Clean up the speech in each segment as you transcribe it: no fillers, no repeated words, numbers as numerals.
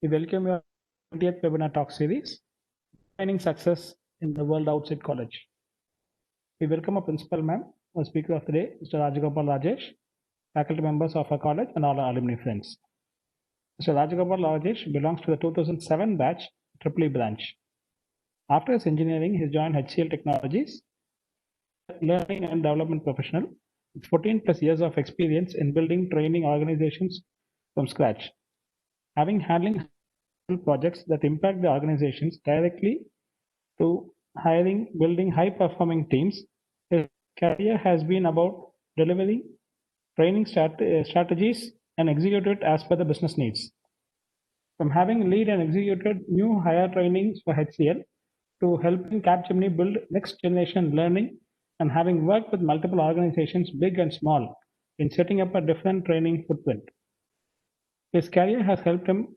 We welcome your 20th webinar talk series, Finding Success in the World Outside College. We welcome our principal ma'am, our speaker of the day, Mr. Rajagopal Rajesh, faculty members of our college and all our alumni friends. Mr. Rajagopal Rajesh belongs to the 2007 batch, EEE branch. After his engineering, he joined HCL Technologies, learning and development professional, with 14 plus years of experience in building training organizations from scratch. Having handling projects that impact the organizations directly to hiring, building high-performing teams, his career has been about delivering training strategies and execute it as per the business needs. From having lead and executed new higher trainings for HCL to helping Capgemini build next generation learning and having worked with multiple organizations, big and small, in setting up a different training footprint. His career has helped him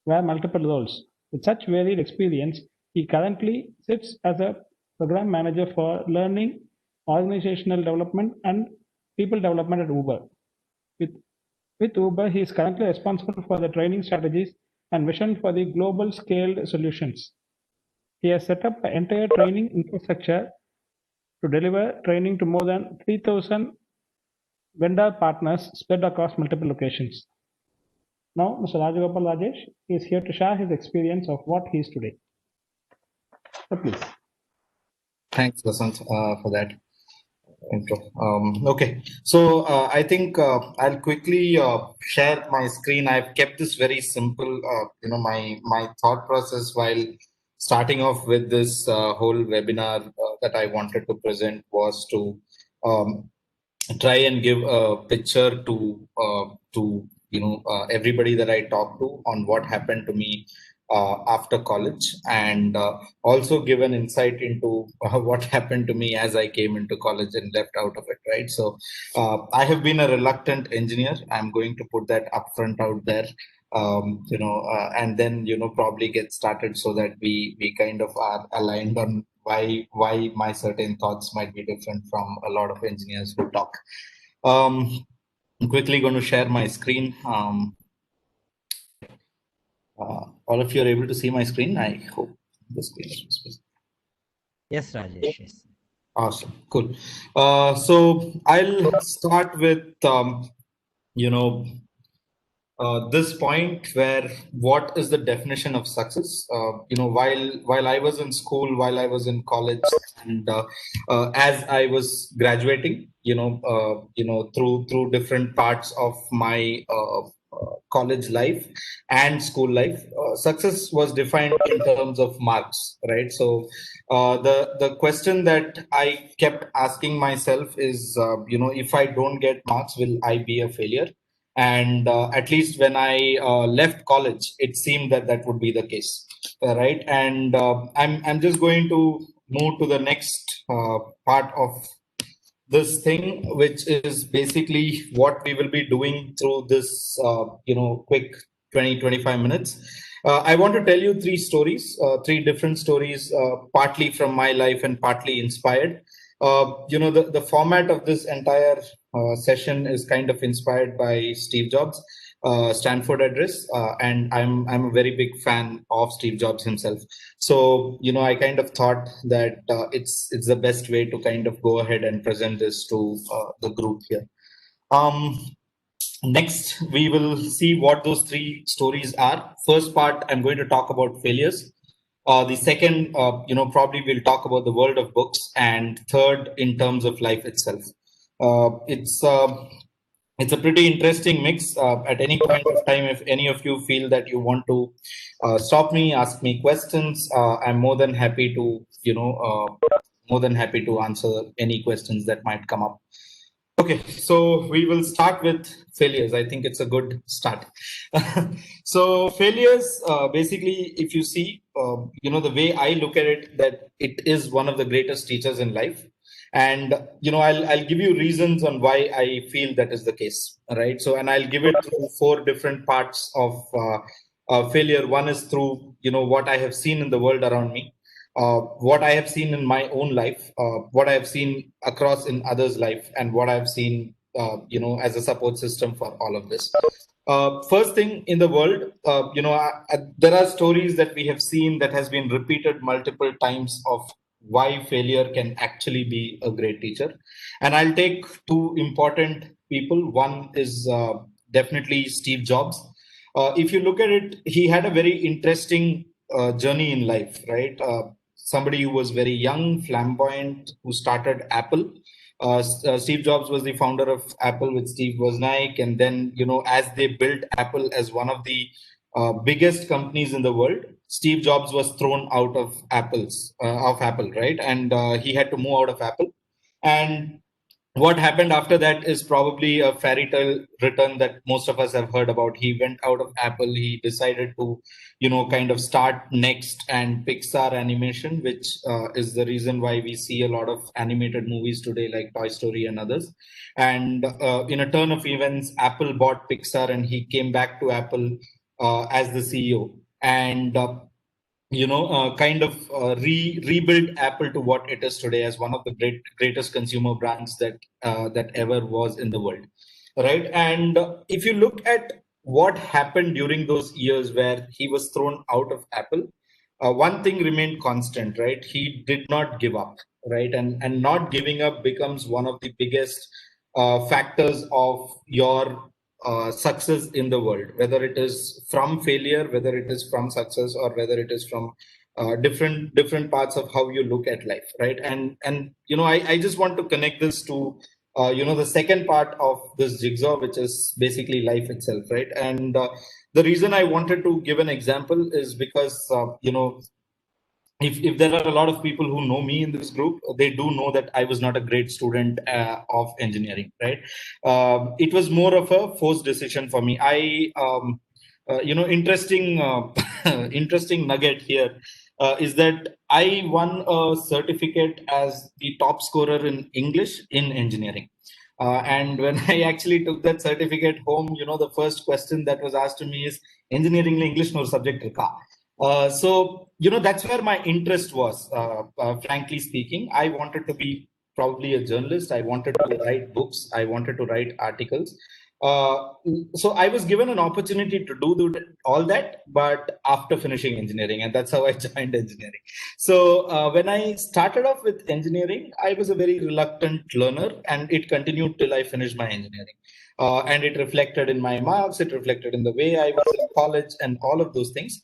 wear multiple roles. With such varied experience, he currently sits as a program manager for learning, organizational development, and people development at Uber. With Uber, he is currently responsible for the training strategies and vision for the global scaled solutions. He has set up an entire training infrastructure to deliver training to more than 3,000 vendor partners spread across multiple locations. Now, Mr. Rajagopal Rajesh is here to share his experience of what he is today. So please. Thanks, Vasanth, for that intro. Okay, so I think I'll quickly share my screen. I've kept this very simple. My thought process while starting off with this whole webinar that I wanted to present was to try and give a picture to everybody that I talk to on what happened to me after college, and also give an insight into what happened to me as I came into college and left out of it, right? So I have been a reluctant engineer. I'm going to put that upfront out there, and then, probably get started so that we kind of are aligned on why my certain thoughts might be different from a lot of engineers who talk. I'm quickly going to share my screen. All of you are able to see my screen. I hope the screen is visible. Yes, Rajesh. Yes. Awesome. Cool. So I'll start with this point where what is the definition of success? While I was in school, while I was in college, and as I was graduating, through different parts of my college life and school life, success was defined in terms of marks, right? So the question that I kept asking myself is, if I don't get marks, will I be a failure? And at least when I left college, it seemed that would be the case, right? And I'm just going to move to the next part of this thing, which is basically what we will be doing through this quick 20-25 minutes. I want to tell you three different stories, partly from my life and partly inspired. The format of this entire session is kind of inspired by Steve Jobs' Stanford address, and I'm a very big fan of Steve Jobs himself. So I kind of thought that it's the best way to kind of go ahead and present this to the group here. Next, we will see what those three stories are. First part, I'm going to talk about failures. The second, probably we'll talk about the world of books, and third, in terms of life itself. It's a pretty interesting mix. At any point of time, if any of you feel that you want to stop me, ask me questions, I'm more than happy to, answer any questions that might come up. Okay, so we will start with failures. I think it's a good start. So failures, basically, if you see, the way I look at it, that it is one of the greatest teachers in life. And, I'll give you reasons on why I feel that is the case, right? So, and I'll give it through four different parts of failure. One is through, what I have seen in the world around me. What I have seen in my own life, what I have seen across in others' life, and what I've seen, as a support system for all of this. First thing in the world, there are stories that we have seen that has been repeated multiple times of why failure can actually be a great teacher. And I'll take two important people. One is definitely Steve Jobs. If you look at it, he had a very interesting journey in life, right? Somebody who was very young, flamboyant, who started Apple. Steve Jobs was the founder of Apple with Steve Wozniak, and then as they built Apple as one of the biggest companies in the world, Steve Jobs was thrown out of Apple, right? And he had to move out of Apple. And what happened after that is probably a fairy tale return that most of us have heard about. He went out of Apple. He decided to, kind of start Next and Pixar Animation, which is the reason why we see a lot of animated movies today, like Toy Story and others. And in a turn of events, Apple bought Pixar, and he came back to Apple as the CEO. And rebuild Apple to what it is today as one of the greatest consumer brands that ever was in the world, right? And if you look at what happened during those years where he was thrown out of Apple, one thing remained constant, right? He did not give up, right? And not giving up becomes one of the biggest factors of your success in the world, whether it is from failure, whether it is from success, or whether it is from different parts of how you look at life, right? And I just want to connect this to the second part of this jigsaw, which is basically life itself, right? And the reason I wanted to give an example is because if there are a lot of people who know me in this group, they do know that I was not a great student of engineering, right? It was more of a forced decision for me. Interesting, interesting nugget here is that I won a certificate as the top scorer in English in engineering. And when I actually took that certificate home, the first question that was asked to me is, engineering English no subject irka. So, that's where my interest was, frankly speaking. I wanted to be probably a journalist. I wanted to write books. I wanted to write articles. So I was given an opportunity to do all that, but after finishing engineering, and that's how I joined engineering. So when I started off with engineering, I was a very reluctant learner, and it continued till I finished my engineering. And it reflected in my marks, it reflected in the way I was in college, and all of those things.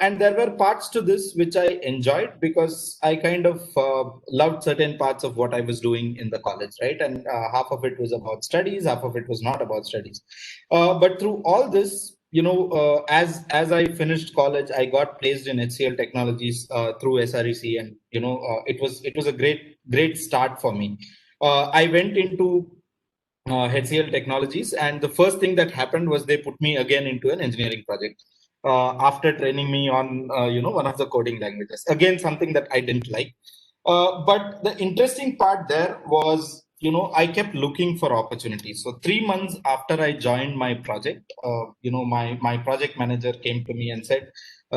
And there were parts to this which I enjoyed because I kind of loved certain parts of what I was doing in the college, right? And half of it was about studies, half of it was not about studies. But through all this, as I finished college, I got placed in HCL Technologies through SREC, and it was a great start for me. I went into HCL Technologies, and the first thing that happened was they put me again into an engineering project after training me on one of the coding languages. Again, something that I didn't like. But the interesting part there was, I kept looking for opportunities. So 3 months after I joined my project, my project manager came to me and said,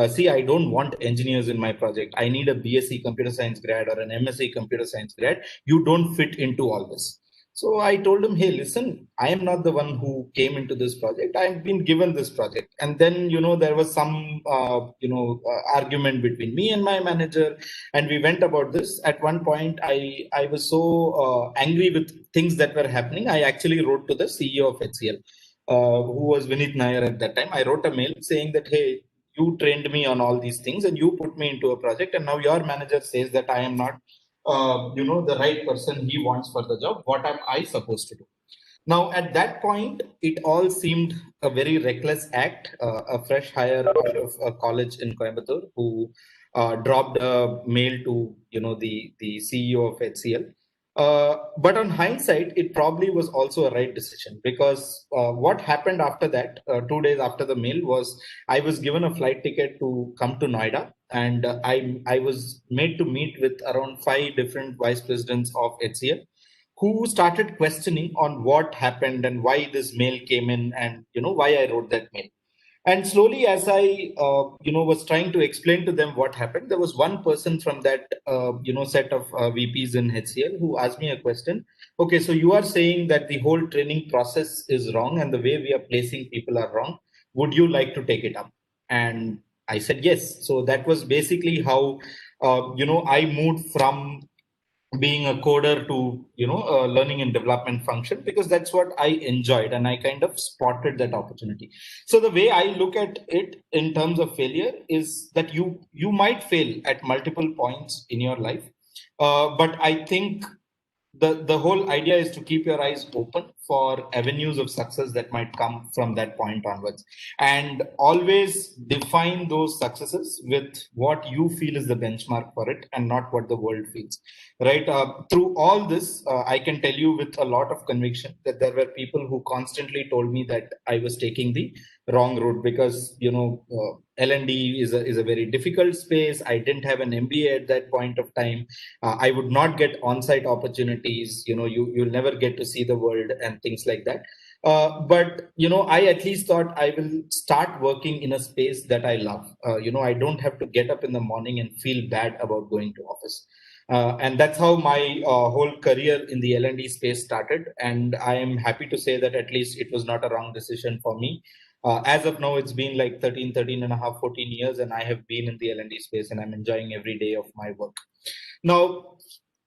see, I don't want engineers in my project. I need a BSc computer science grad or an MSc computer science grad. You don't fit into all this. So I told him, hey, listen, I am not the one who came into this project. I've been given this project. And then, there was some, argument between me and my manager. And we went about this. At one point, I was so angry with things that were happening. I actually wrote to the CEO of HCL, who was Vinit Nair at that time. I wrote a mail saying that, hey, you trained me on all these things and you put me into a project. And now your manager says that I am not the right person he wants for the job. What am I supposed to do? Now, at that point, it all seemed a very reckless act. A fresh hire out of a college in Coimbatore who dropped a mail to the CEO of HCL. But on hindsight, it probably was also a right decision, because what happened after that, 2 days after the mail, was I was given a flight ticket to come to Noida, and I was made to meet with around 5 different vice presidents of HCL, who started questioning on what happened and why this mail came in, and why I wrote that mail. And slowly, as I was trying to explain to them what happened, there was one person from that set of VPs in HCL who asked me a question. Okay, so you are saying that the whole training process is wrong and the way we are placing people are wrong. Would you like to take it up? And I said yes. So that was basically how I moved from being a coder to learning and development function, because that's what I enjoyed and I kind of spotted that opportunity. So the way I look at it in terms of failure is that you might fail at multiple points in your life, but I think the whole idea is to keep your eyes open for avenues of success that might come from that point onwards, and always define those successes with what you feel is the benchmark for it and not what the world feels, right? Through all this, I can tell you with a lot of conviction that there were people who constantly told me that I was taking the wrong route, because L&D is a very difficult space. I didn't have an MBA at that point of time. I would not get on-site opportunities. You'll never get to see the world and things like that. But I at least thought I will start working in a space that I love. I don't have to get up in the morning and feel bad about going to office. And that's how my whole career in the L&D space started. And I am happy to say that at least it was not a wrong decision for me. As of now, it's been like 13 and a half, 14 years, and I have been in the L&D space, and I'm enjoying every day of my work. Now,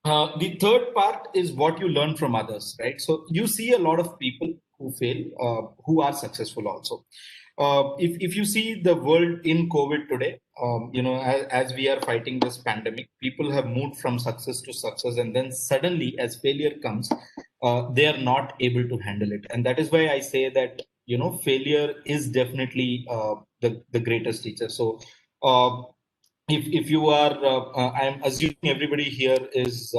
the third part is what you learn from others, right? So you see a lot of people who fail, who are successful also. If you see the world in COVID today, as we are fighting this pandemic, people have moved from success to success, and then suddenly, as failure comes, they are not able to handle it. And that is why I say that failure is definitely the greatest teacher. So if you are, I'm assuming everybody here is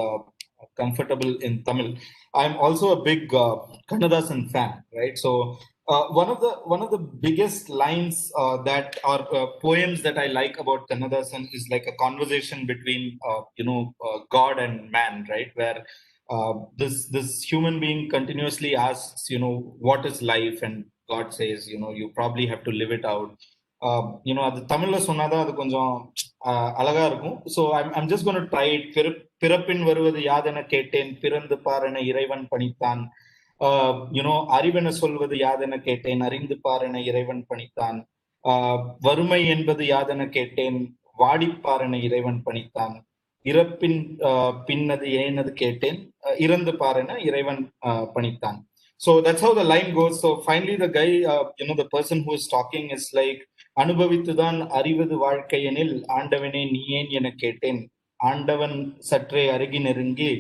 comfortable in Tamil. I'm also a big Kannadasan fan, right? So one of the biggest lines that are poems that I like about Kannadasan is like a conversation between God and man, right? Where this human being continuously asks, what is life, and God says, you probably have to live it out. அது தமிழ்ல சொன்னாதான் அது கொஞ்சம் அழகா இருக்கும். So I'm just gonna try it. பிறப்பின் வருவது யாதென கேட்டேன், பிறந்து பாரென இறைவன் பணித்தான். அறிவென சொல்வது யாதென கேட்டேன், அறிந்து பாரென இறைவன் பணித்தான். வறுமை என்பது யாதென கேட்டேன், வாடிப்பாரென இறைவன் பணித்தான். இறப்பின் பின்னது ஏனது கேட்டேன், இறந்து பாரென இறைவன் பணித்தான். So that's how the line goes. So finally the guy, the person who is talking is like, அனுபவித்துதான் அறிவது வாழ்க்கையெனில் ஆண்டவனே நீ ஏன் என கேட்டேன், ஆண்டவன் சற்றே அருகி நெருங்கி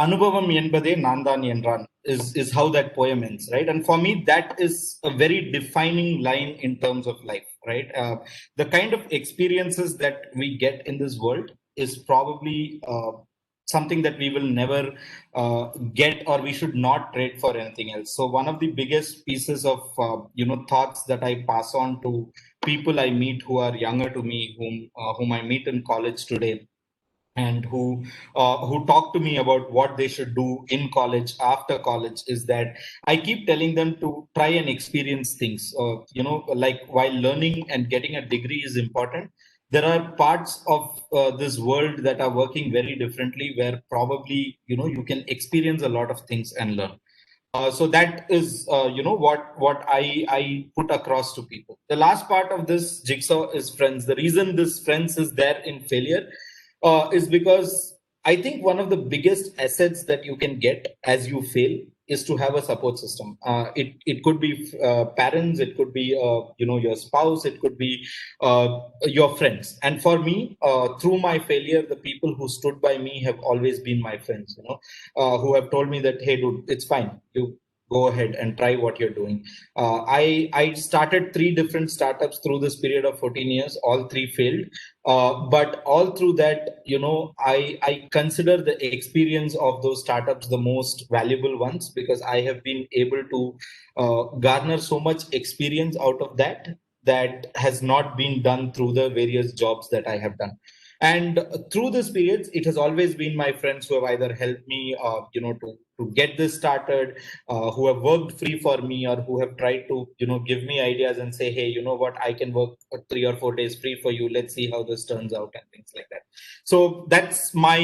அனுபவம் என்பதே நான் தான் என்றான், is how that poem ends, right? And for me, that is a very defining line in terms of life, right? The kind of experiences that we get in this world is probably something that we will never get, or we should not trade for anything else. So one of the biggest pieces of thoughts that I pass on to people I meet who are younger to me, whom I meet in college today, and who talk to me about what they should do in college, after college, is that I keep telling them to try and experience things. Like while learning and getting a degree is important, there are parts of this world that are working very differently, where probably you can experience a lot of things and learn. So that is what I put across to people. The last part of this jigsaw is friends. The reason this friends is there in failure is because I think one of the biggest assets that you can get as you fail is to have a support system. It could be parents, it could be your spouse, it could be your friends. And for me, through my failure, the people who stood by me have always been my friends, who have told me that, hey dude, it's fine, you go ahead and try what you're doing. I started 3 different startups through this period of 14 years. All 3 failed. But all through that, I consider the experience of those startups the most valuable ones, because I have been able to garner so much experience out of that has not been done through the various jobs that I have done. And through this period, it has always been my friends who have either helped me, to get this started, who have worked free for me, or who have tried to, give me ideas and say, hey, you know what, I can work 3 or 4 days free for you. Let's see how this turns out and things like that. So that's my,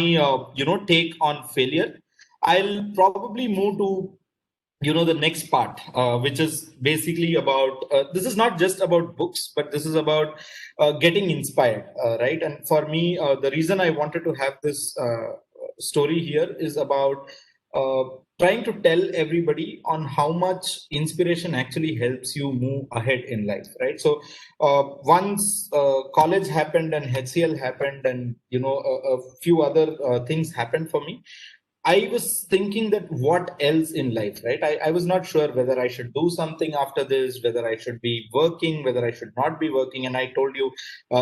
take on failure. I'll probably move to the next part, which is basically about this is not just about books, but this is about getting inspired, right? And for me, the reason I wanted to have this story here is about uh, trying to tell everybody on how much inspiration actually helps you move ahead in life, right? So once college happened and HCL happened, and a few other things happened for me, I was thinking that what else in life, right? I was not sure whether I should do something after this, whether I should be working, whether I should not be working. And I told you,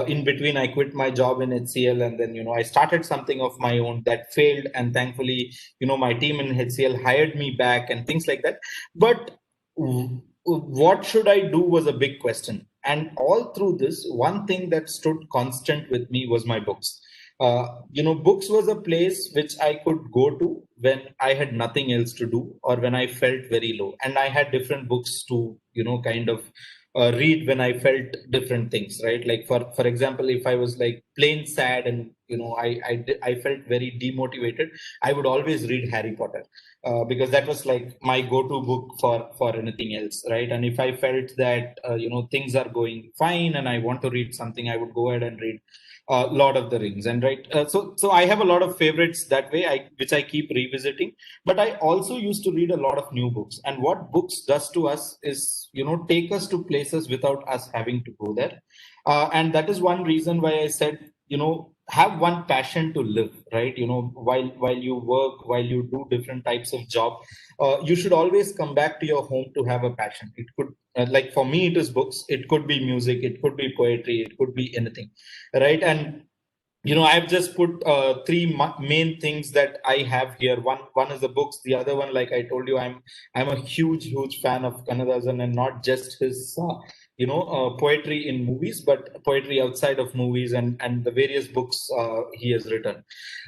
in between, I quit my job in HCL, and then, I started something of my own that failed. And thankfully, my team in HCL hired me back and things like that. But what should I do was a big question. And all through this, one thing that stood constant with me was my books. Books was a place which I could go to when I had nothing else to do, or when I felt very low. And I had different books to, kind of read when I felt different things, right? Like for example, if I was like plain sad and, I felt very demotivated, I would always read Harry Potter, because that was like my go-to book for anything else, right? And if I felt that, things are going fine and I want to read something, I would go ahead and read Lord of the Rings. And right, so I have a lot of favorites that way, which I keep revisiting. But I also used to read a lot of new books. And what books does to us is, take us to places without us having to go there. And that is one reason why I said, have one passion to live, right? While you work, while you do different types of job, you should always come back to your home to have a passion. It could, like for me, it is books. It could be music. It could be poetry. It could be anything, right? And I've just put three main things that I have here. One is the books. The other one, like I told you, I'm a huge fan of Kannadasan, and not just his poetry in movies, but poetry outside of movies, and the various books he has written.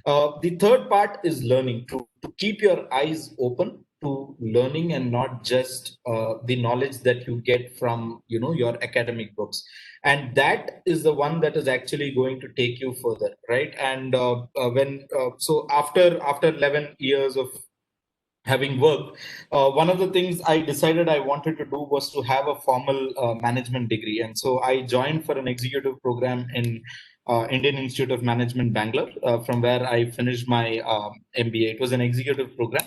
The third part is learning, to keep your eyes open to learning, and not just the knowledge that you get from your academic books. And that is the one that is actually going to take you further, right? And so after 11 years of having worked, one of the things I decided I wanted to do was to have a formal management degree. And so I joined for an executive program in Indian Institute of Management, Bangalore, from where I finished my MBA. It was an executive program.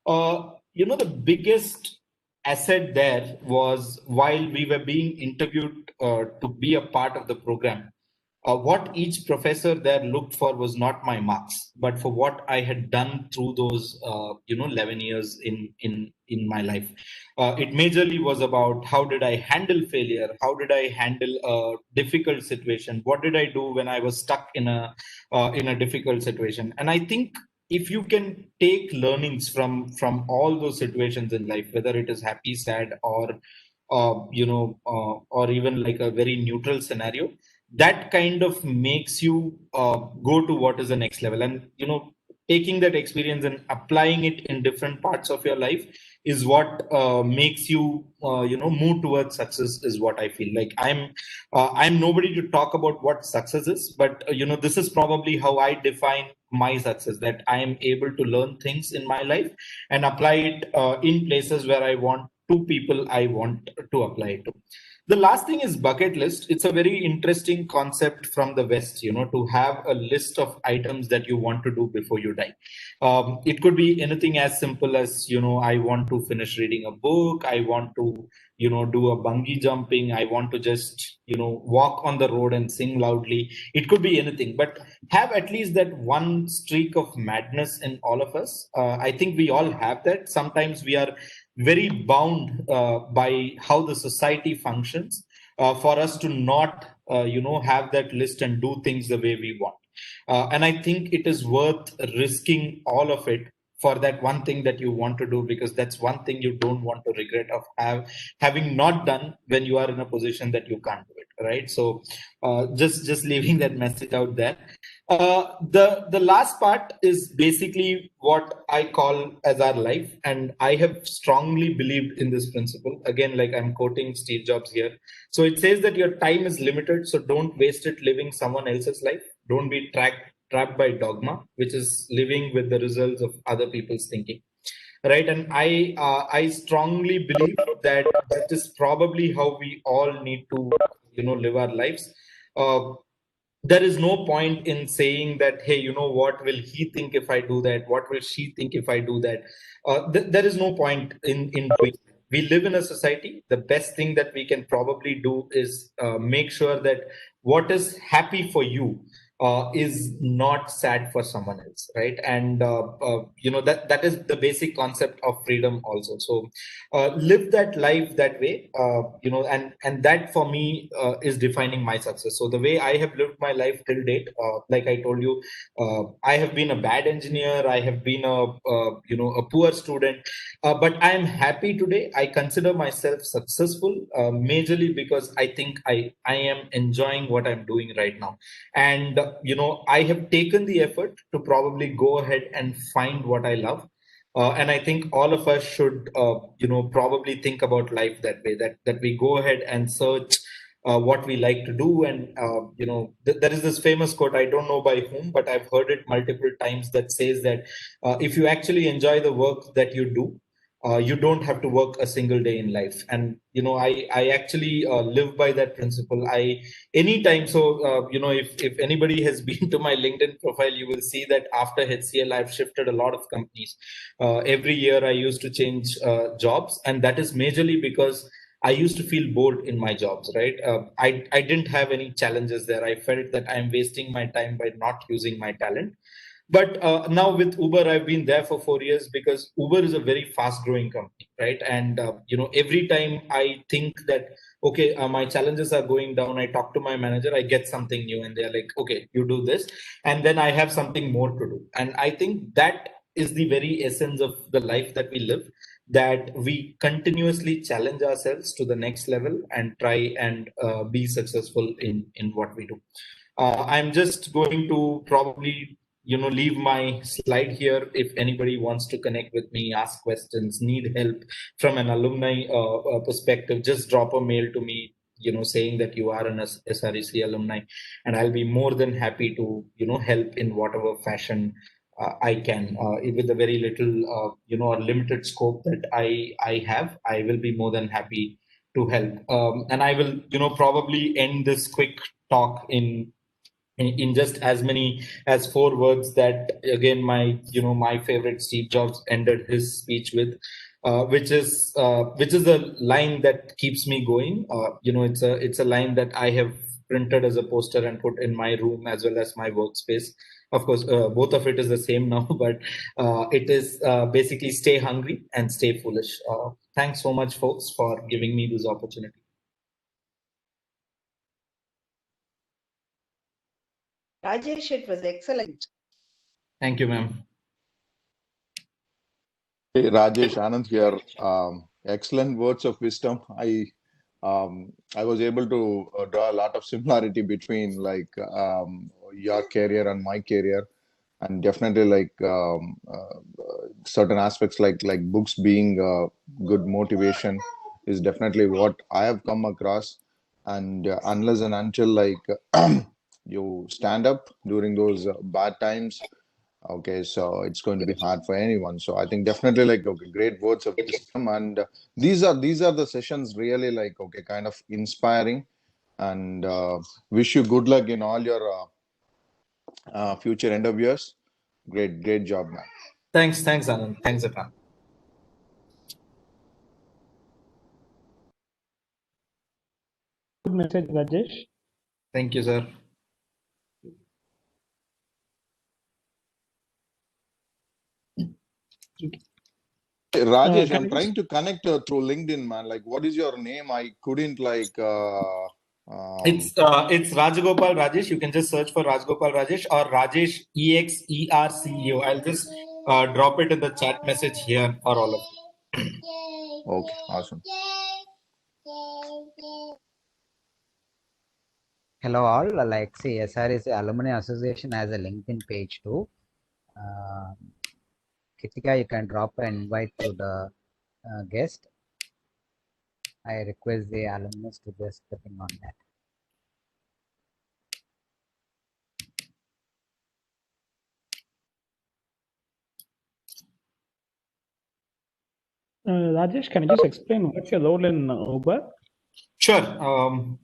The biggest asset there was, while we were being interviewed to be a part of the program, what each professor there looked for was not my marks, but for what I had done through those 11 years in my life. It majorly was about how did I handle failure, how did I handle a difficult situation, what did I do when I was stuck in a difficult situation. And I think if you can take learnings from all those situations in life, whether it is happy, sad, or or even like a very neutral scenario, that kind of makes you go to what is the next level. And taking that experience and applying it in different parts of your life is what makes you move towards success, is what I feel. Like I'm nobody to talk about what success is, but this is probably how I define my success, that I am able to learn things in my life and apply it in places where I want, to people I want to apply it to. The last thing is bucket list. It's a very interesting concept from the West, to have a list of items that you want to do before you die. It could be anything as simple as, I want to finish reading a book. I want to, do a bungee jumping. I want to just, walk on the road and sing loudly. It could be anything, but have at least that one streak of madness in all of us. I think we all have that. Sometimes we are very bound by how the society functions, for us to not have that list and do things the way we want. And I think it is worth risking all of it for that one thing that you want to do, because that's one thing you don't want to regret of having not done when you are in a position that you can't do it, right? So just leaving that message out there. The last part is basically what I call as our life, and I have strongly believed in this principle. Again, like I'm quoting Steve Jobs here. So it says that your time is limited, so don't waste it living someone else's life. Don't be trapped by dogma, which is living with the results of other people's thinking. Right, and I strongly believe that that is probably how we all need to live our lives. Uh, there is no point in saying that, hey, you know, what will he think if I do that, what will she think if I do that. There is no point in doing it. We live in a society. The best thing that we can probably do is make sure that what is happy for you is not sad for someone else, right? And that is the basic concept of freedom also. So live that life that way, and that for me is defining my success. So the way I have lived my life till date, like I told you, I have been a bad engineer, I have been a poor student, but I am happy today. I consider myself successful, majorly because I think I am enjoying what I'm doing right now. And I have taken the effort to probably go ahead and find what I love. And I think all of us should, probably think about life that way, that we go ahead and search what we like to do. And, there is this famous quote, I don't know by whom, but I've heard it multiple times, that says that if you actually enjoy the work that you do, you don't have to work a single day in life. And, I actually live by that principle. Anytime. So, if anybody has been to my LinkedIn profile, you will see that after HCL, I've shifted a lot of companies. Every year I used to change jobs, and that is majorly because I used to feel bored in my jobs, right? I didn't have any challenges there. I felt that I'm wasting my time by not using my talent. But now with Uber, I've been there for 4 years, because Uber is a very fast growing company, right? And every time I think that, okay, my challenges are going down, I talk to my manager, I get something new, and they're like, okay, you do this, and then I have something more to do. And I think that is the very essence of the life that we live, that we continuously challenge ourselves to the next level and try and be successful in what we do. I'm just going to probably leave my slide here. If anybody wants to connect with me, ask questions, need help from an alumni perspective, just drop a mail to me, saying that you are an SREC alumni, and I'll be more than happy to help in whatever fashion I can, with a very little or limited scope that I have. I will be more than happy to help. And I will probably end this quick talk in just as many as 4 words that, again, my favorite Steve Jobs ended his speech with, which is a line that keeps me going. It's a line that I have printed as a poster and put in my room as well as my workspace. Of course, both of it is the same now, but it is basically, stay hungry and stay foolish. Thanks so much, folks, for giving me this opportunity. Rajesh, it was excellent. Thank you, ma'am. Hey, Rajesh, Anand here. Excellent words of wisdom. I was able to draw a lot of similarity between your career and my career, and definitely certain aspects like books being good motivation is definitely what I have come across. And unless and until you stand up during those bad times, okay, so it's going to be hard for anyone. So I think definitely okay, great words of wisdom. And these are the sessions really okay, kind of inspiring. And wish you good luck in all your future endeavors. Great job, man. Thanks, Anand. Thanks, Epan. Good message, Rajesh. Thank you, sir. Rajesh, Can I'm I trying to connect through LinkedIn, man. What is your name? I couldn't It's Rajagopal Rajesh. You can just search for Rajagopal Rajesh or Rajesh EXERCEO. I'll just drop it in the chat message here for all of you. Okay, awesome. Hello all. Like see, SREC Alumni Association has a LinkedIn page too. Kritika, you can drop an invite to the guest. I request the alumnus to just click on that. Rajesh, can you just explain what's your role in Uber? Sure.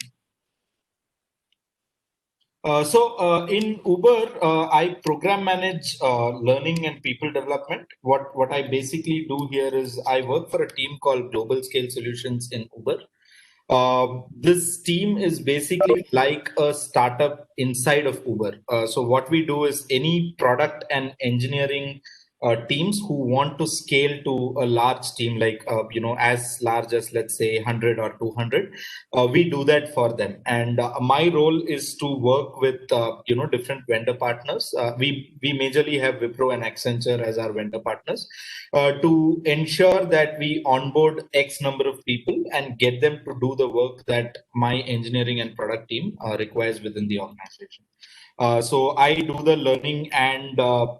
In Uber, I program manage learning and people development. What I basically do here is I work for a team called Global Scale Solutions in Uber. This team is basically like a startup inside of Uber. So what we do is any product and engineering teams who want to scale to a large team, like as large as let's say 100 or 200, we do that for them. And my role is to work with different vendor partners. We majorly have Wipro and Accenture as our vendor partners to ensure that we onboard X number of people and get them to do the work that my engineering and product team requires within the organization. So I do the learning and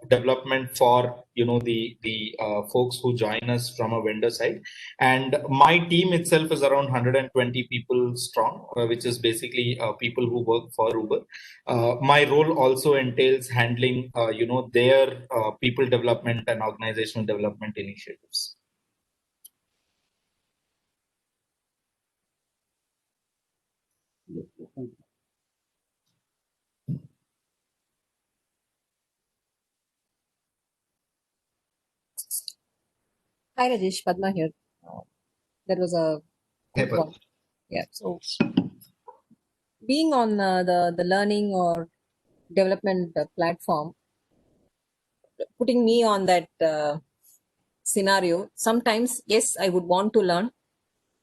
development for the folks who join us from a vendor side, and my team itself is around 120 people strong, which is basically people who work for Uber. My role also entails handling their people development and organizational development initiatives. Hi Rajesh, Padma here. That was a Hey, good one. Yeah. So being on the learning or development platform, putting me on that scenario, sometimes yes, I would want to learn,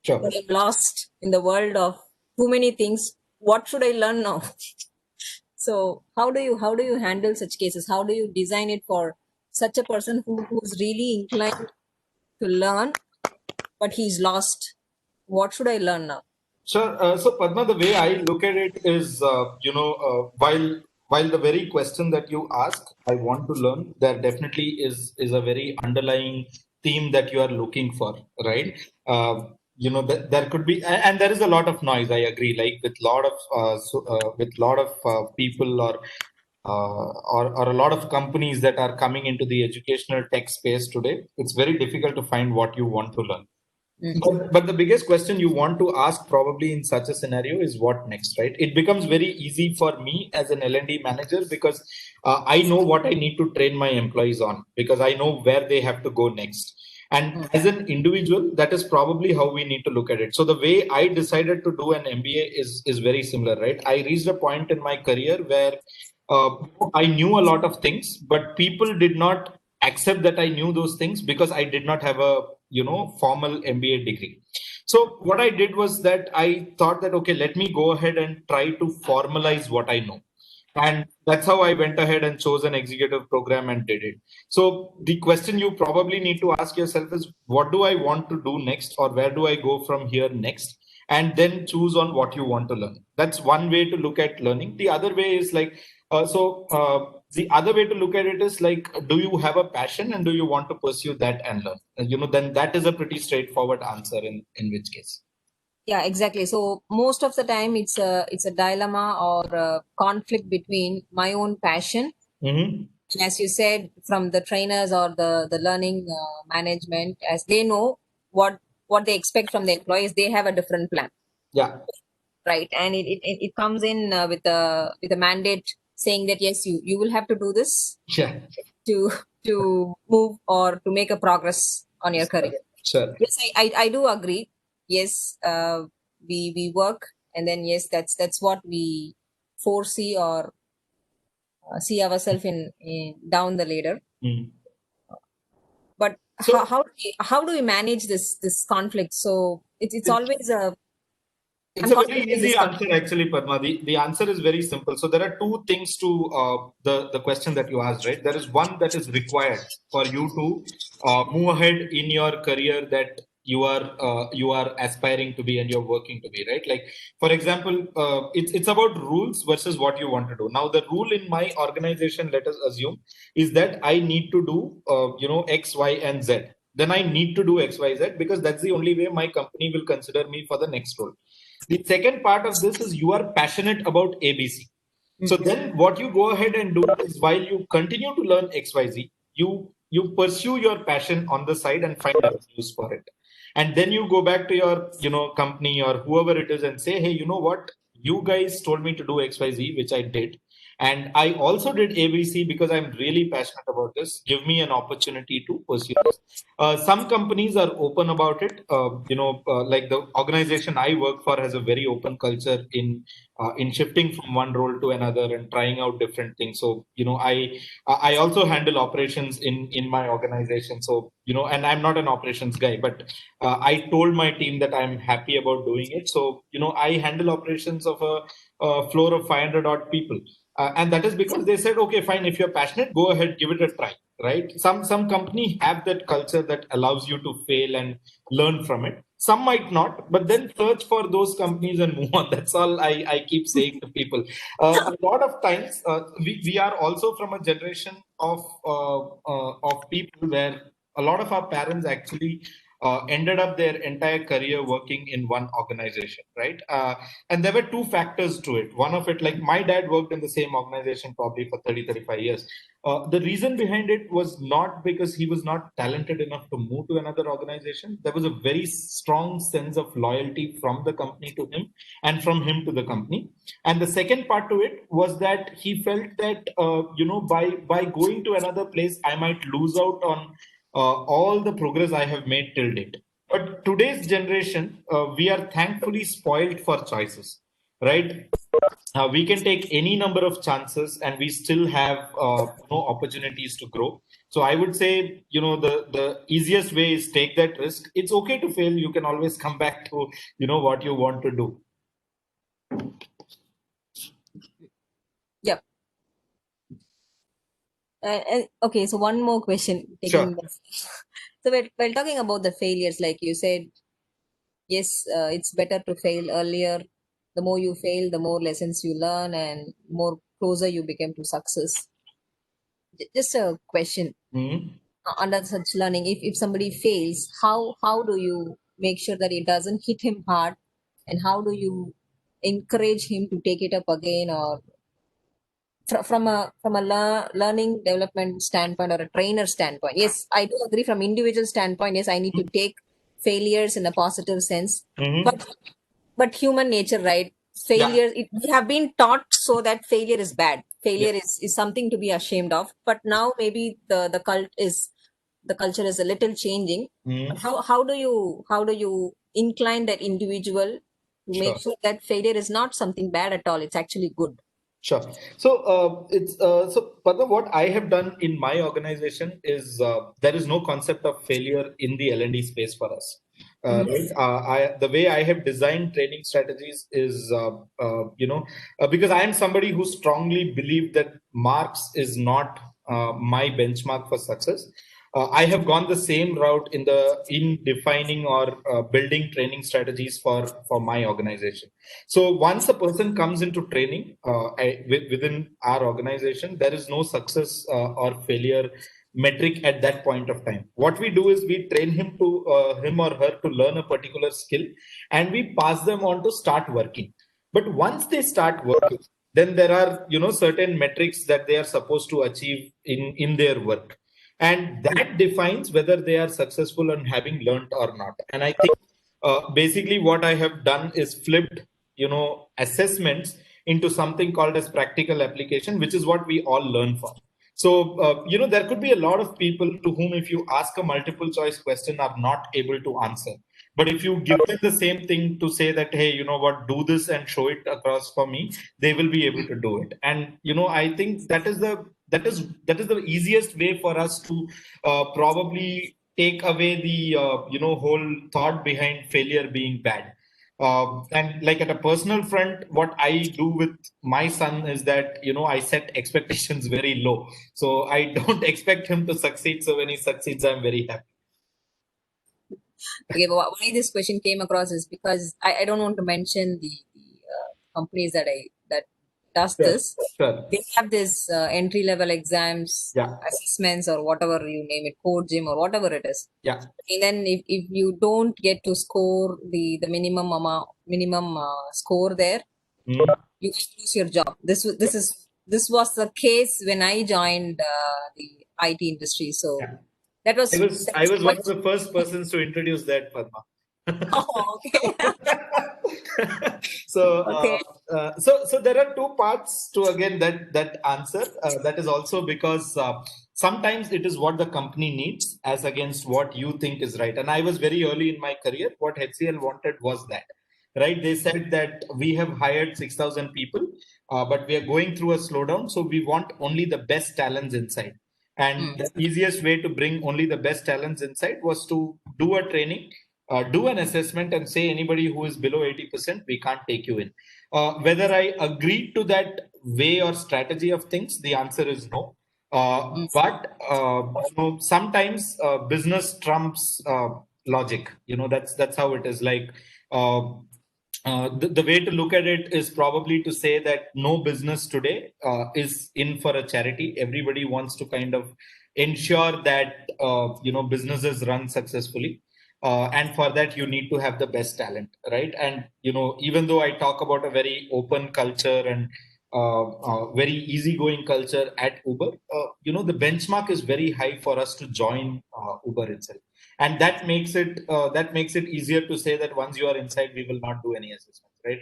Sure. but I'm lost in the world of too many things. What should I learn now? So how do you handle such cases? How do you design it for such a person who's really inclined to learn, but he's lost? What should I learn now? So Padma, the way I look at it is, while the very question that you ask, I want to learn, there definitely is a very underlying theme that you are looking for, right? There could be, and there is a lot of noise. I agree. Like with lot of people or a lot of companies that are coming into the educational tech space today, it's very difficult to find what you want to learn. But the biggest question you want to ask probably in such a scenario is what next, right? It becomes very easy for me as an L&D manager because I know what I need to train my employees on, because I know where they have to go next. And as an individual, that is probably how we need to look at it. So the way I decided to do an MBA is very similar, right? I reached a point in my career where I knew a lot of things, but people did not accept that I knew those things because I did not have a formal MBA degree. So what I did was that I thought that, okay, let me go ahead and try to formalize what I know. And that's how I went ahead and chose an executive program and did it. So the question you probably need to ask yourself is, what do I want to do next, or where do I go from here next? And then choose on what you want to learn. That's one way to look at learning. The other way is like, the other way to look at it is like, do you have a passion and do you want to pursue that and learn? Then that is a pretty straightforward answer in which case. Yeah, exactly. So most of the time it's a dilemma or a conflict between my own passion. Mm-hmm. And as you said, from the trainers or the learning management, as they know what they expect from the employees, they have a different plan. Yeah. Right. And it comes in with a mandate saying that, yes, you will have to do this Yeah. to move or to make a progress on your career. Sure. Yes, I do agree. Yes, we work, and then yes, that's what we foresee or see ourselves in down the ladder. Mm. But So- how do we manage this conflict? So it's always a It's a very easy answer, actually, Padma. The answer is very simple. So there are two things to the question that you asked, right? There is one that is required for you to move ahead in your career that you are aspiring to be and you're working to be, right? Like, for example, it's about rules versus what you want to do. Now, the rule in my organization, let us assume, is that I need to do X, Y, and Z. Then I need to do X, Y, Z because that's the only way my company will consider me for the next role. The second part of this is you are passionate about ABC. So then what you go ahead and do is, while you continue to learn XYZ, you pursue your passion on the side and find a use for it. And then you go back to your company or whoever it is and say, hey, you know what? You guys told me to do XYZ, which I did. And I also did ABC because I'm really passionate about this. Give me an opportunity to pursue this. Some companies are open about it. Like the organization I work for has a very open culture in shifting from one role to another and trying out different things. So, I also handle operations in my organization. So, and I'm not an operations guy, but I told my team that I'm happy about doing it. So, I handle operations of a floor of 500 odd people. And that is because they said, okay, fine, if you're passionate, go ahead, give it a try, right? Some company have that culture that allows you to fail and learn from it. Some might not, but then search for those companies and move on. That's all I keep saying to people. A lot of times, we are also from a generation of people where a lot of our parents actually ended up their entire career working in one organization, right? And there were two factors to it. One of it, like my dad worked in the same organization probably for 35 years. The reason behind it was not because he was not talented enough to move to another organization. There was a very strong sense of loyalty from the company to him and from him to the company. And the second part to it was that he felt that, by going to another place, I might lose out on all the progress I have made till date. But today's generation, we are thankfully spoiled for choices, right? We can take any number of chances and we still have opportunities to grow. So I would say, the easiest way is take that risk. It's okay to fail. You can always come back to, what you want to do. Yep. Okay, so one more question. Sure. So we're talking about the failures, like you said, yes, it's better to fail earlier. The more you fail, the more lessons you learn and more closer you become to success. Just a question. Under such learning, if somebody fails, how do you make sure that it doesn't hit him hard, and how do you encourage him to take it up again, or from a learning development standpoint or a trainer standpoint? Yes, I do agree. From individual standpoint, yes, I need to take failures in a positive sense, but human nature, right? Failure, we have been taught so that failure is bad. Failure is something to be ashamed of. But now maybe the culture is a little changing. But how do you incline that individual to make sure that failure is not something bad at all? It's actually good. Sure. So Padma, what I have done in my organization is there is no concept of failure in the L&D space for us. Right? The way I have designed training strategies is, because I am somebody who strongly believes that marks is not my benchmark for success. I have gone the same route in defining or building training strategies for my organization. So once a person comes into training within our organization, there is no success or failure metric at that point of time. What we do is we train him or her to learn a particular skill, and we pass them on to start working. But once they start working, then there are certain metrics that they are supposed to achieve in their work. And that defines whether they are successful in having learned or not. And I think basically what I have done is flipped, assessments into something called as practical application, which is what we all learn for. So, there could be a lot of people to whom, if you ask a multiple choice question, are not able to answer. But if you give them the same thing to say that, hey, you know what, do this and show it across for me, they will be able to do it. And, I think that is the easiest way for us to probably take away the, whole thought behind failure being bad. And like at a personal front, what I do with my son is that, I set expectations very low. So I don't expect him to succeed. So when he succeeds, I'm very happy. Okay, but why this question came across is because I don't want to mention the companies that does Sure, this. sure. They have this entry level exams, Yeah. assessments, or whatever you name it, code gym or whatever it is. Yeah. And then if you don't get to score the minimum score there, Mm. you lose your job. This was the case when I joined the IT industry. So Yeah. that was I was one of the first persons to introduce that, Padma. Oh, okay. So, Okay. so there are two parts to again that answer. That is also because sometimes it is what the company needs as against what you think is right. And I was very early in my career. What HCL wanted was that, right? They said that we have hired 6,000 people, but we are going through a slowdown, so we want only the best talents inside. And the easiest way to bring only the best talents inside was to do a training, do an assessment, and say anybody who is below 80%, we can't take you in. Whether I agreed to that way or strategy of things, the answer is no. But sometimes business trumps logic. That's how it is. Like the way to look at it is probably to say that no business today is in for a charity. Everybody wants to kind of ensure that businesses run successfully, and for that you need to have the best talent, right? And even though I talk about a very open culture and very easygoing culture at Uber, the benchmark is very high for us to join Uber itself, and that makes it easier to say that once you are inside, we will not do any assessments, right?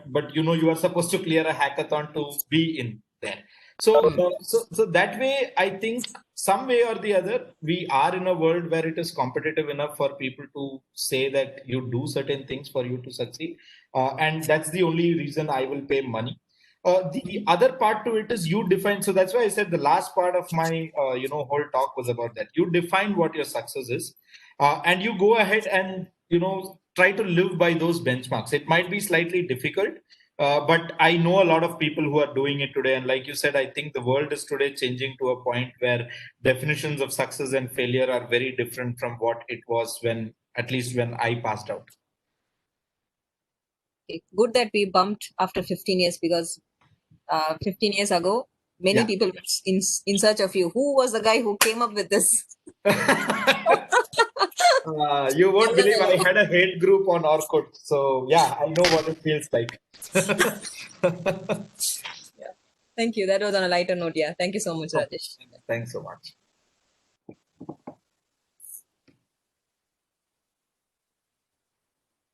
But you are supposed to clear a hackathon to be in there. So that way, I think some way or the other, we are in a world where it is competitive enough for people to say that you do certain things for you to succeed, and that's the only reason I will pay money. The other part to it is you define. So that's why I said the last part of my whole talk was about that. You define what your success is, and you go ahead and try to live by those benchmarks. It might be slightly difficult, but I know a lot of people who are doing it today. And like you said, I think the world is today changing to a point where definitions of success and failure are very different from what it was at least when I passed out. Okay. Good that we bumped after 15 years because 15 years ago, many people were in search of you. Who was the guy who came up with this? You won't believe I had a hate group on Orkut. So yeah, I know what it feels like. Yeah. Thank you. That was on a lighter note. Yeah. Thank you so much, Rajesh. Thanks so much.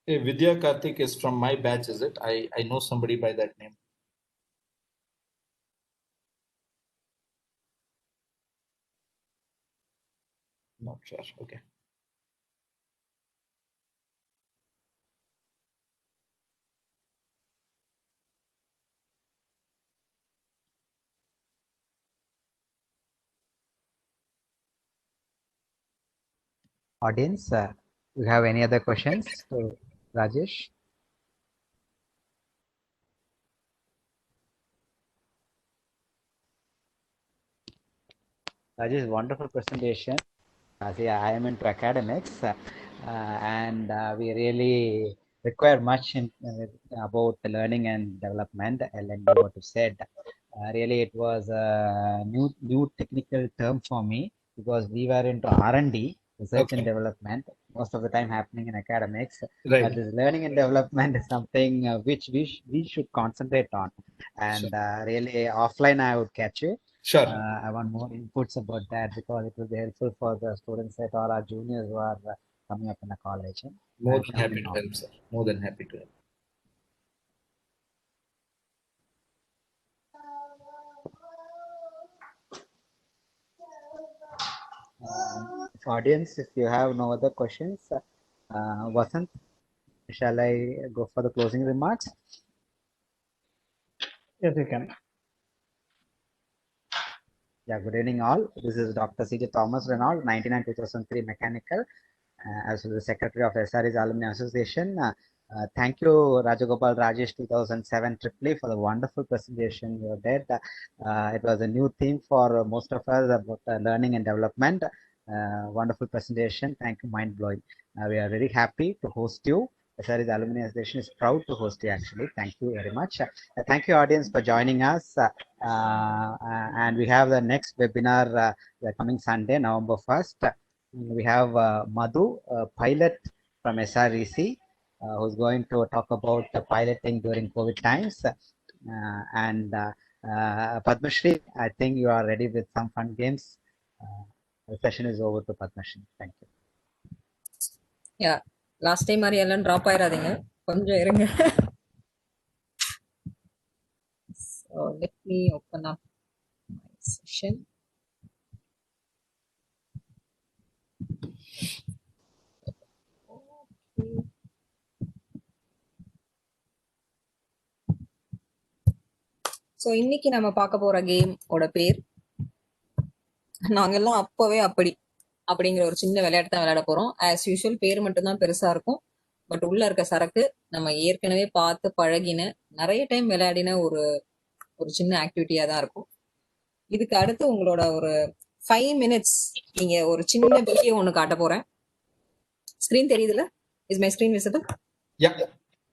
Hey, Vidya Karthik is from my batch, is it? I know somebody by that name. Not sure. Okay. Audience, you have any other questions to Rajesh? Rajesh, wonderful presentation. See, I am into academics, and we really require much about the learning and development. LND, what you said, really, it was a new technical term for me because we were into R&D, research and development, most of the time happening in academics. Right. But this learning and development is something which we should concentrate on. And really, offline, I would catch you. Sure. I want more inputs about that because it will be helpful for the students that are our juniors who are coming up in the college. More than happy to help, sir. More than happy to help. Audience, if you have no other questions, Vasanth, shall I go for the closing remarks? Yes, you can. Yeah, good evening all. This is Dr.C.J. Thomas Renald, 99-2003 mechanical, as the secretary of SREC Alumni Association. Thank you, Rajagopal Rajesh 2007 Triply for the wonderful presentation you did. It was a new theme for most of us about learning and development. Wonderful presentation. Thank you, mind blowing. We are very happy to host you. SREC Alumni Association is proud to host you actually. Thank you very much. Thank you audience for joining us. And we have the next webinar the coming Sunday, November 1st. We have Madhu, pilot from SREC, who's going to talk about the piloting during COVID times. And Padmashree, I think you are ready with some fun games. The session is over to Padmashree. Thank you. Yeah, last time மாதிரி எல்லாம் drop ஆயிடாதீங்க, கொஞ்சம் இருங்க. So let me open up my session. Okay. So இன்னைக்கு நம்ம பார்க்க போற game ஓட பேர் நாங்கெல்லாம் அப்பவே அப்படிங்கிற ஒரு சின்ன விளையாட்டு தான் விளையாட போறோம். ஆஸ் யூஷுவல் பேர் மட்டும்தான் பெருசா இருக்கும், பட் உள்ள இருக்க சரக்கு நம்ம ஏற்கனவே பார்த்து பழகின நிறைய டைம் விளையாடின ஒரு சின்ன ஆக்டிவிட்டியா தான் இருக்கும். இதுக்கு அடுத்து உங்களோட ஒரு 5 minutes நீங்க ஒரு சின்ன வீடியோ ஒன்று காட்ட போறேன். ஸ்கிரீன் தெரியுதுல? Is my screen visible?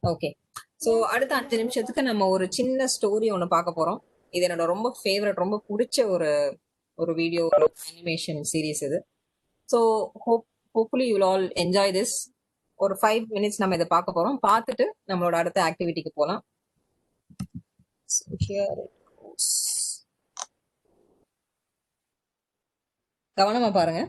Okay. So அடுத்த 5 நிமிஷத்துக்கு நம்ம ஒரு சின்ன ஸ்டோரி ஒன்று பார்க்க போறோம். இது என்னோட ரொம்ப ஃபேவரட், ரொம்ப பிடிச்ச ஒரு வீடியோ, ஒரு அனிமேஷன் சீரீஸ் இது. So hopefully you all enjoy this. ஒரு 5 minutes நம்ம இதை பார்க்க போறோம். பார்த்துட்டு நம்மளோட அடுத்த ஆக்டிவிட்டிக்கு போகலாம். கவனமா பாருங்க.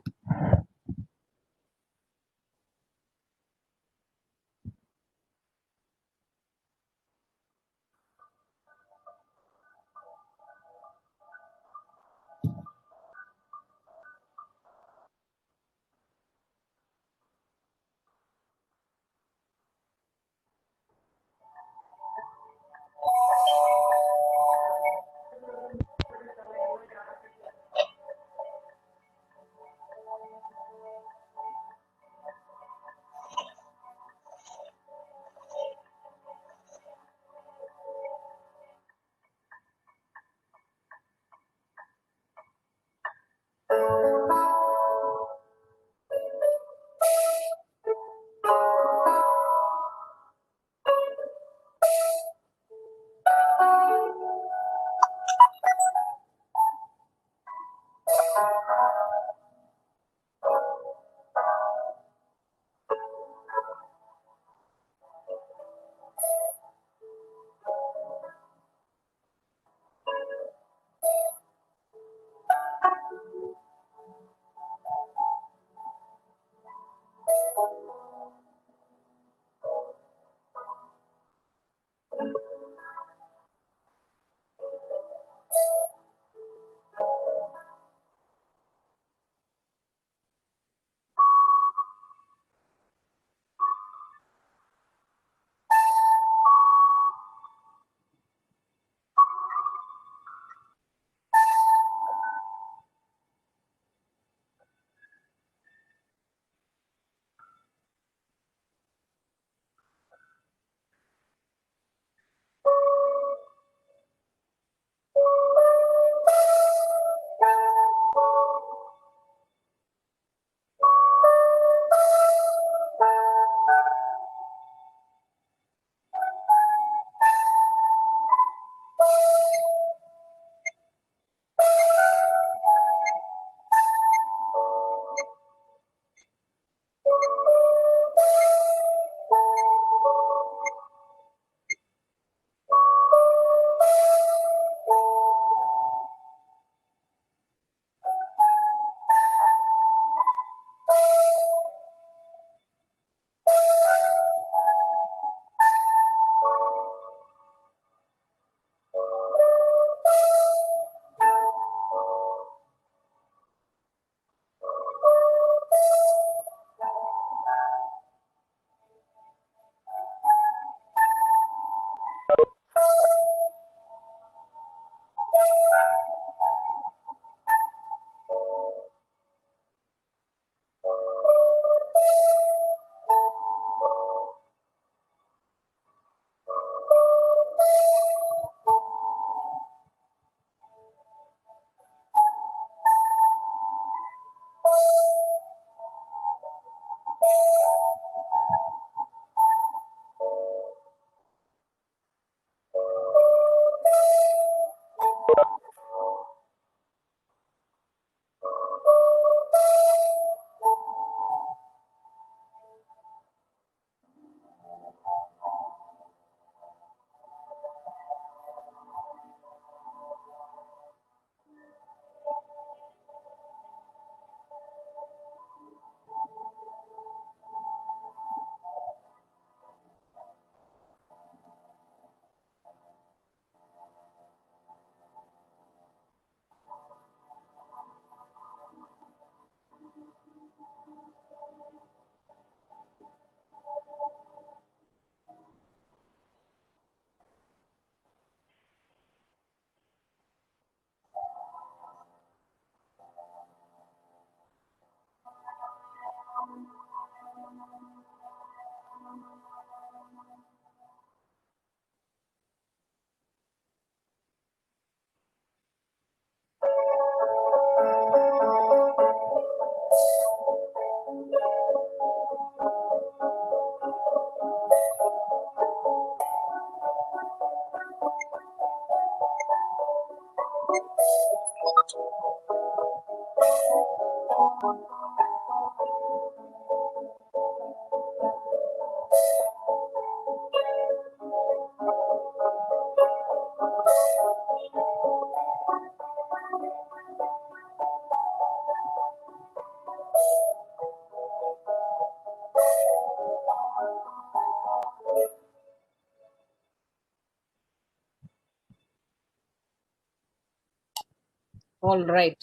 All right.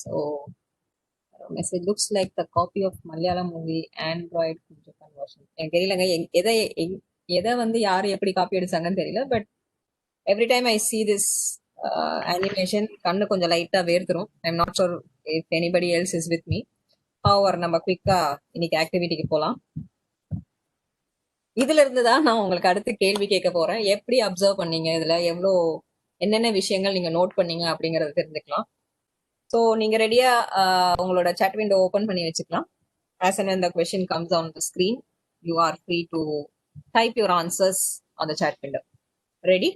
So, message looks like the copy of Malayalam movie Android conversion. எனக்கு தெரியலங்க எதை வந்து யார் எப்படி காப்பி அடிச்சாங்கன்னு தெரியல. But every time I see this animation கண்ணு கொஞ்சம் லைட்டா வேர்த்துரும். I'm not sure if anybody else is with me. ஹவர் நம்ம குவிக்கா இன்னைக்கு ஆக்டிவிட்டிக்கு போகலாம். இதுல இருந்து தான் நான் உங்களுக்கு அடுத்து கேள்வி கேட்க போறேன். எப்படி அப்சர்வ் பண்ணீங்க, இதுல எவ்வளோ என்னென்ன விஷயங்கள் நீங்க நோட் பண்ணீங்க அப்படிங்கறத தெரிஞ்சுக்கலாம். ஸோ நீங்க ரெடியா உங்களோட சாட் விண்டோ ஓபன் பண்ணி வச்சுக்கலாம். As and when the question comes on the screen, you are free to type your answers on the chat window. Ready?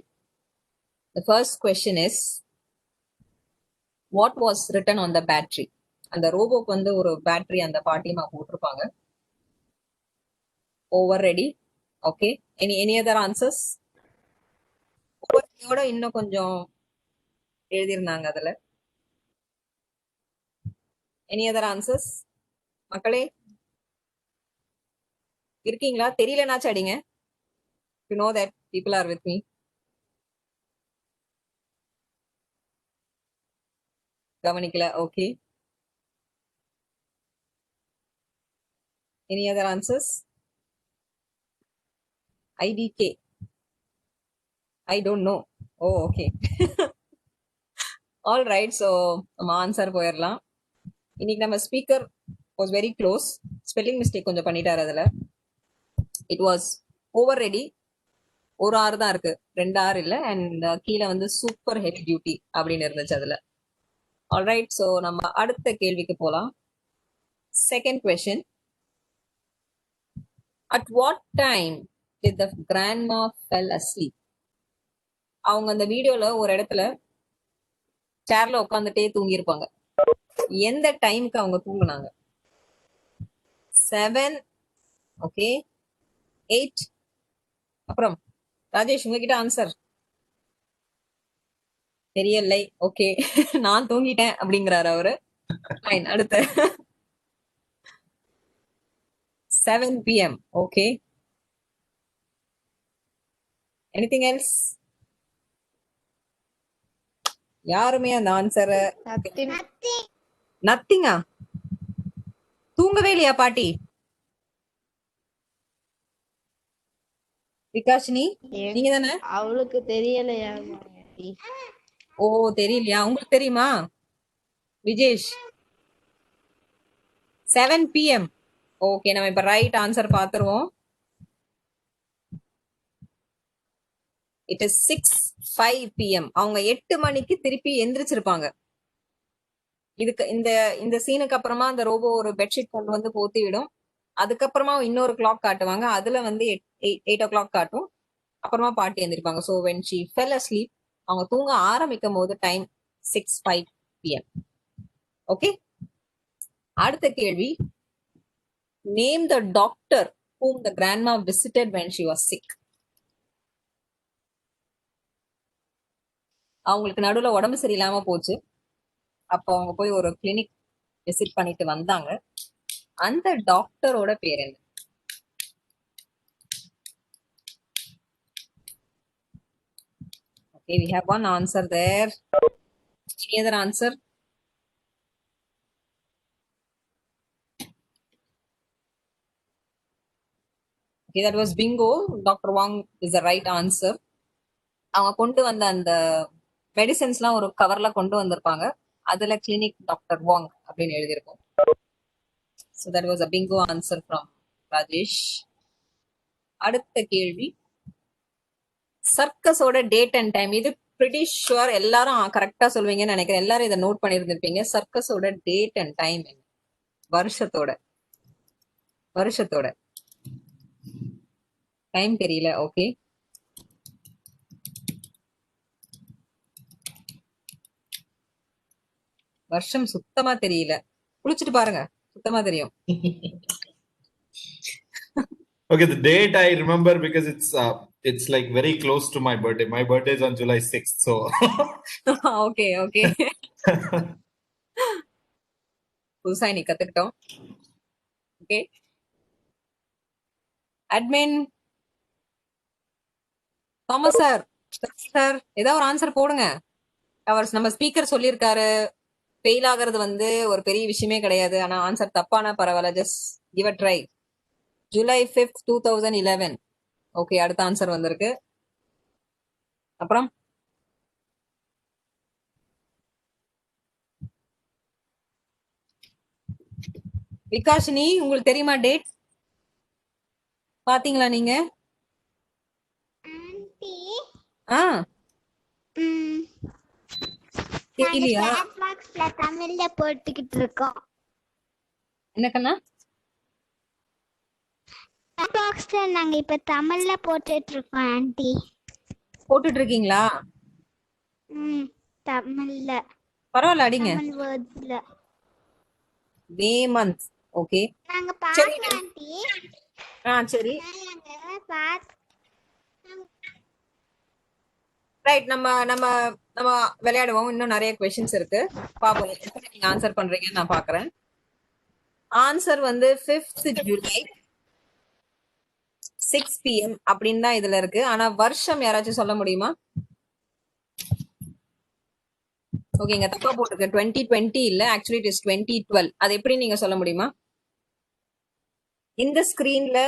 The first question is, what was written on the battery? அந்த ரோபோக்கு வந்து ஒரு battery அந்த பாட்டிமா போட்டிருப்பாங்க. Over ready? Okay. Any other answers? ஓவரோட இன்னும் கொஞ்சம் எழுதிருந்தாங்க அதுல. Any other answers? மக்களே இருக்கீங்களா? தெரியலனாச்சும் அடிங்க. You know that people are with me. கவனிக்கல. Okay. Any other answers? IDK. I don't know. Oh, okay. All right. So, நம்ம ஆன்சர் போயிடலாம். இன்னைக்கு நம்ம speaker was very close. Spelling mistake கொஞ்சம் பண்ணிட்டாரு அதுல. It was over ready. ஒரு ஆறு தான் இருக்கு, 2 ஆறு இல்லை. அண்ட் கீழே வந்து சூப்பர் ஹெவி டியூட்டி அப்படின்னு இருந்துச்சு அதுல. ஆல்ரைட். ஸோ நம்ம அடுத்த கேள்விக்கு போகலாம். Second question. At what time did the grandma fell asleep? அவங்க அந்த வீடியோல ஒரு இடத்துல சேர்ல உட்காந்துட்டே தூங்கியிருப்பாங்க. எந்த டைமுக்கு அவங்க தூங்குனாங்க? 7, ஓகே, 8. அப்புறம் ராஜேஷ் உங்ககிட்ட ஆன்சர் தெரியலை. ஓகே, நான் தூங்கிட்டேன் அப்படிங்கிறாரு அவரு. அடுத்த 7 PM. Okay, anything else? யாருமே அந்த ஆன்சரை நத்திங்கா? தூங்கவே இல்லையா பாட்டி? விகாஷினி நீங்க தானே? அவளுக்கு தெரியலையா? ஓ, தெரியலையா? உங்களுக்கு தெரியுமா விஜேஷ்? 7 PM. ஓகே, நம்ம இப்ப ரைட் ஆன்சர் பாத்துருவோம். It is 6:05 PM. அவங்க 8 மணிக்கு திருப்பி எந்திரிச்சிருப்பாங்க. இதுக்கு இந்த சீனுக்கு அப்புறமா அந்த ரோபோ ஒரு பெட்ஷீட் கொண்டு வந்து போத்தி விடும். அதுக்கப்புறமா இன்னொரு கிளாக் காட்டுவாங்க. அதுல வந்து 8 o'clock காட்டும். அப்புறமா பாட்டி எந்திரிப்பாங்க. So when she fell asleep, அவங்க தூங்க ஆரம்பிக்கும் போது டைம் 6:05 PM. ஓகே, அடுத்த கேள்வி, name the doctor whom the grandma visited when she was sick. அவங்களுக்கு நடுவுல உடம்பு சரியில்லாம போச்சு, அப்போ அவங்க போய் ஒரு கிளினிக் விசிட் பண்ணிட்டு வந்தாங்க. அந்த டாக்டரோட பேர் என்ன? Okay, we have one answer there. Any other answer? Okay, that was bingo. Dr. Wang is the right answer. அவங்க கொண்டு வந்த அந்த மெடிசன்ஸ்லாம் ஒரு கவர்ல கொண்டு வந்திருப்பாங்க, அதுல கிளினிக் டாக்டர் வாங் அப்படின்னு எழுதியிருக்கும். So that was a bingo answer from Rajesh. அடுத்த கேள்வி, சர்க்கஸோட டேட் அண்ட் டைம். இது pretty sure எல்லாரும் கரெக்டா சொல்வீங்கன்னு நினைக்கிறேன். எல்லாரும் இதை நோட் பண்ணிருந்திருப்பீங்க. சர்க்கஸோட டேட் அண்ட் டைம் என்ன? வருஷத்தோட டைம் தெரியல. ஓகே, வருஷம் சுத்தமா தெரியல. குளிச்சுட்டு பாருங்க, சுத்தமா தெரியும். Okay, the date I remember because it's like very close to my birthday. My birthday is on July 6th, so. Okay. புதுசா நீ கத்துக்கிட்டோம். ஓகே, அட்மின் தாமஸ் சார் ஏதாவது ஒரு ஆன்சர் போடுங்க. அவர் நம்ம ஸ்பீக்கர் சொல்லியிருக்காரு, ஃபெயில் ஆகிறது வந்து ஒரு பெரிய விஷயமே கிடையாது, ஆனா ஆன்சர் தப்பானா பரவாயில்ல, just give a try. July 5th, 2011. Okay, அடுத்த ஆன்சர் வந்திருக்கு. அப்புறம் விகாஷினி, உங்களுக்கு தெரியுமா டேட்? பாத்தீங்களா நீங்க? தெரியலையா? தமிழ்ல போட்டுக்கிட்டு இருக்கோம். என்னக்கண்ணா? பாக்ஸ்ல நாங்க இப்ப தமிழ்ல போட்டுட்டு இருக்கோம் ஆன்ட்டி. போட்டுட்டு இருக்கீங்களா? தமிழ்ல. பரவாயில்ல, அடிங்க. தமிழ் வேர்ட்ஸ்ல. May month. ஓகே, நாங்க பாக்கலாம் ஆன்ட்டி. சரி, நாங்க பாத். ரைட். நம்ம விளையாடுவோம். இன்னும் நிறைய क्वेश्चंस இருக்கு, பாப்போம் நீங்க ஆன்சர் பண்றீங்கன்னு நான் பாக்குறேன். ஆன்சர் வந்து 5th July 6 PM அப்படின்னு தான் இதுல இருக்கு. ஆனா வருஷம் யாராச்சும் சொல்ல முடியுமா? ஓகே, இங்க தப்பா போட்டுருக்கு. 2020 இல்ல, ஆக்சுவலி இட் இஸ் 2012. அது எப்படி நீங்க சொல்ல முடியுமா? இந்த ஸ்கிரீன்ல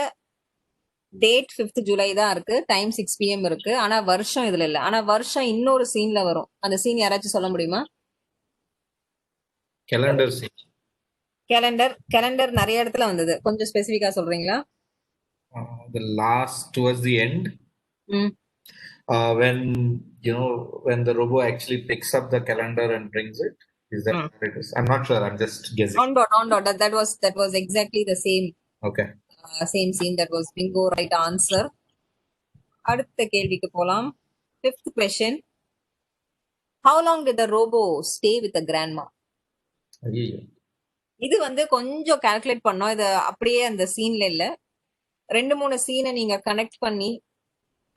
டேட் 5th July தான் இருக்கு, டைம் 6 PM இருக்கு, ஆனா வருஷம் இதுல இல்ல. ஆனா வருஷம் இன்னொரு சீன்ல வரும். அந்த சீன் யாராச்சும் சொல்ல முடியுமா? கேலண்டர் நிறைய இடத்துல வந்தது, கொஞ்சம் ஸ்பெசிஃபிக்கா சொல்றீங்களா? The last towards the end, when the Robo actually picks up the calendar and brings it. Is that what it is? I'm not sure. I'm just guessing. On dot. That was exactly the same. Okay. Same scene. That was bingo, right answer. அடுத்த கேள்விக்கு போலாம். 5th question. How long did the Robo stay with the grandma? இது வந்து கொஞ்சம் calculate பண்ணோம். இது அப்படியே அந்த சீன்ல இல்ல, 2-3 சீனை நீங்க கனெக்ட் பண்ணி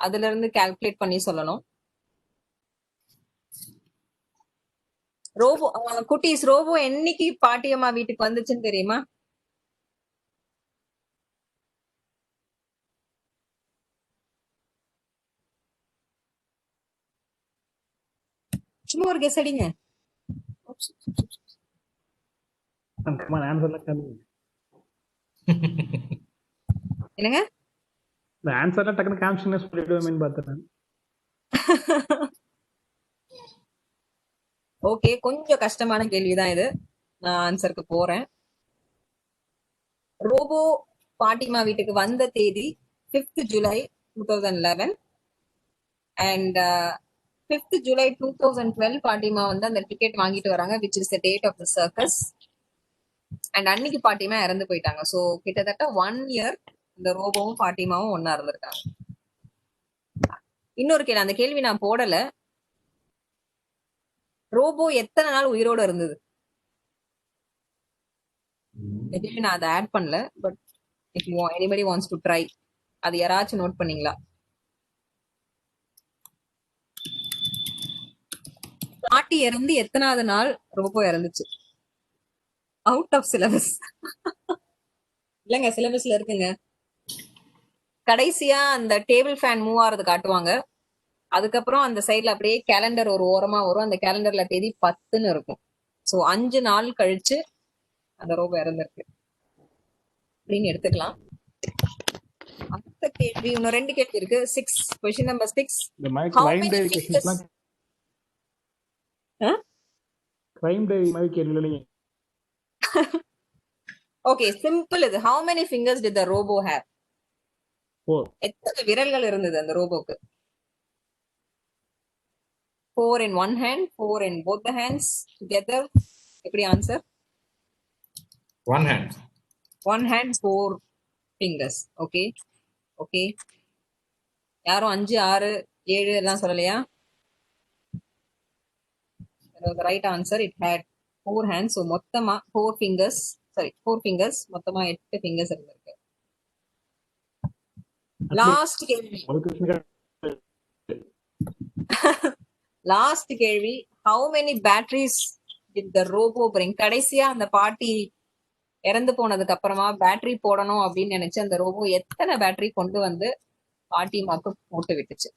அதுல இருந்து கால்குலேட் பண்ணி சொல்லணும். ரோபோ குட்டீஸ், ரோபோ என்னைக்கு பாட்டியம்மா வீட்டுக்கு வந்துச்சுன்னு தெரியுமா? சும்மா ஒரு கெஸ் அடிங்க. என்னங்க ஆன்சர்ல டக்குனு காமிச்சினா சொல்லிடுவேன்னு பார்த்தேன். ஓகே, கொஞ்சம் கஷ்டமான கேள்விதான் இது, நான் ஆன்சருக்கு போறேன். ரோபோ பாட்டிமா வீட்டுக்கு வந்த தேதி 5th July 2011 and 5th July 2012 பாட்டிமா வந்து அந்த டிக்கெட் வாங்கிட்டு வராங்க, which is the date of the circus. And அன்னைக்கு பாட்டிமா இறந்து போயிட்டாங்க. ஸோ கிட்டத்தட்ட 1 year இந்த ரோபோவும் பாட்டிமாவும் ஒன்னா இருந்திருக்காங்க. இன்னொரு கேள்வி, அந்த கேள்வி நான் போடல, ரோபோ எத்தனை நாள் உயிரோட இருந்தது? நான் அதை ஆட் பண்ணல, but if you anybody wants to try, அது யாராச்சும் நோட் பண்ணீங்களா? பாட்டி இறந்து எத்தனாவது நாள் ரோபோ இறந்துச்சு? Out of syllabus. இல்லங்க, சிலபஸ்ல இருக்குங்க. கடைசியா அந்த டேபிள் ஃபேன் மூவ் ஆறது காட்டுவாங்க. அதுக்கப்புறம் அந்த சைட்ல அப்படியே கேலண்டர் ஒரு ஓரமா வரும். அந்த கேலண்டர்ல தேதி 10ன்னு இருக்கும். சோ 5 நாள் கழிச்சு அந்த ரோபோ இறந்திருக்கு அப்படின்னு எடுத்துக்கலாம். அடுத்த கேள்வி, இன்னும் 2 கேள்வி இருக்கு. 6, கொஸ்டின் நம்பர் 6. இந்த மாதிரி How crime many diary fingers- கொஸ்டின்ஸ்லாம் கிரைம் டைரி மாதிரி கேள்வி இல்லைங்க. ஓகே, சிம்பிள் இது. How many fingers did the robo have? 4. எத்தனை விரல்கள் இருந்தது அந்த ரோபோக்கு? 4 in one hand, 4 in both the hands together. எப்படி answer? One hand. One hand, 4 fingers. Okay okay. யாரும் 5, 6, 7 எல்லாம் சொல்லலையா? The right answer, it had 4 hands. So மொத்தமா 4 fingers, sorry 4 fingers, மொத்தமா 8 fingers இருந்திருக்கு. லாஸ்ட் கேள்வி, ஒரு கொஸ்டின் லாஸ்ட் கேள்வி. How many batteries did the robo bring? கடைசியா அந்த பாட்டி இறந்து போனதுக்கு அப்புறமா பேட்டரி போடணும் அப்படின்னு நினைச்சு அந்த ரோபோ எத்தனை பேட்டரி கொண்டு வந்து பாட்டி மாக்கு போட்டு விட்டுச்சு?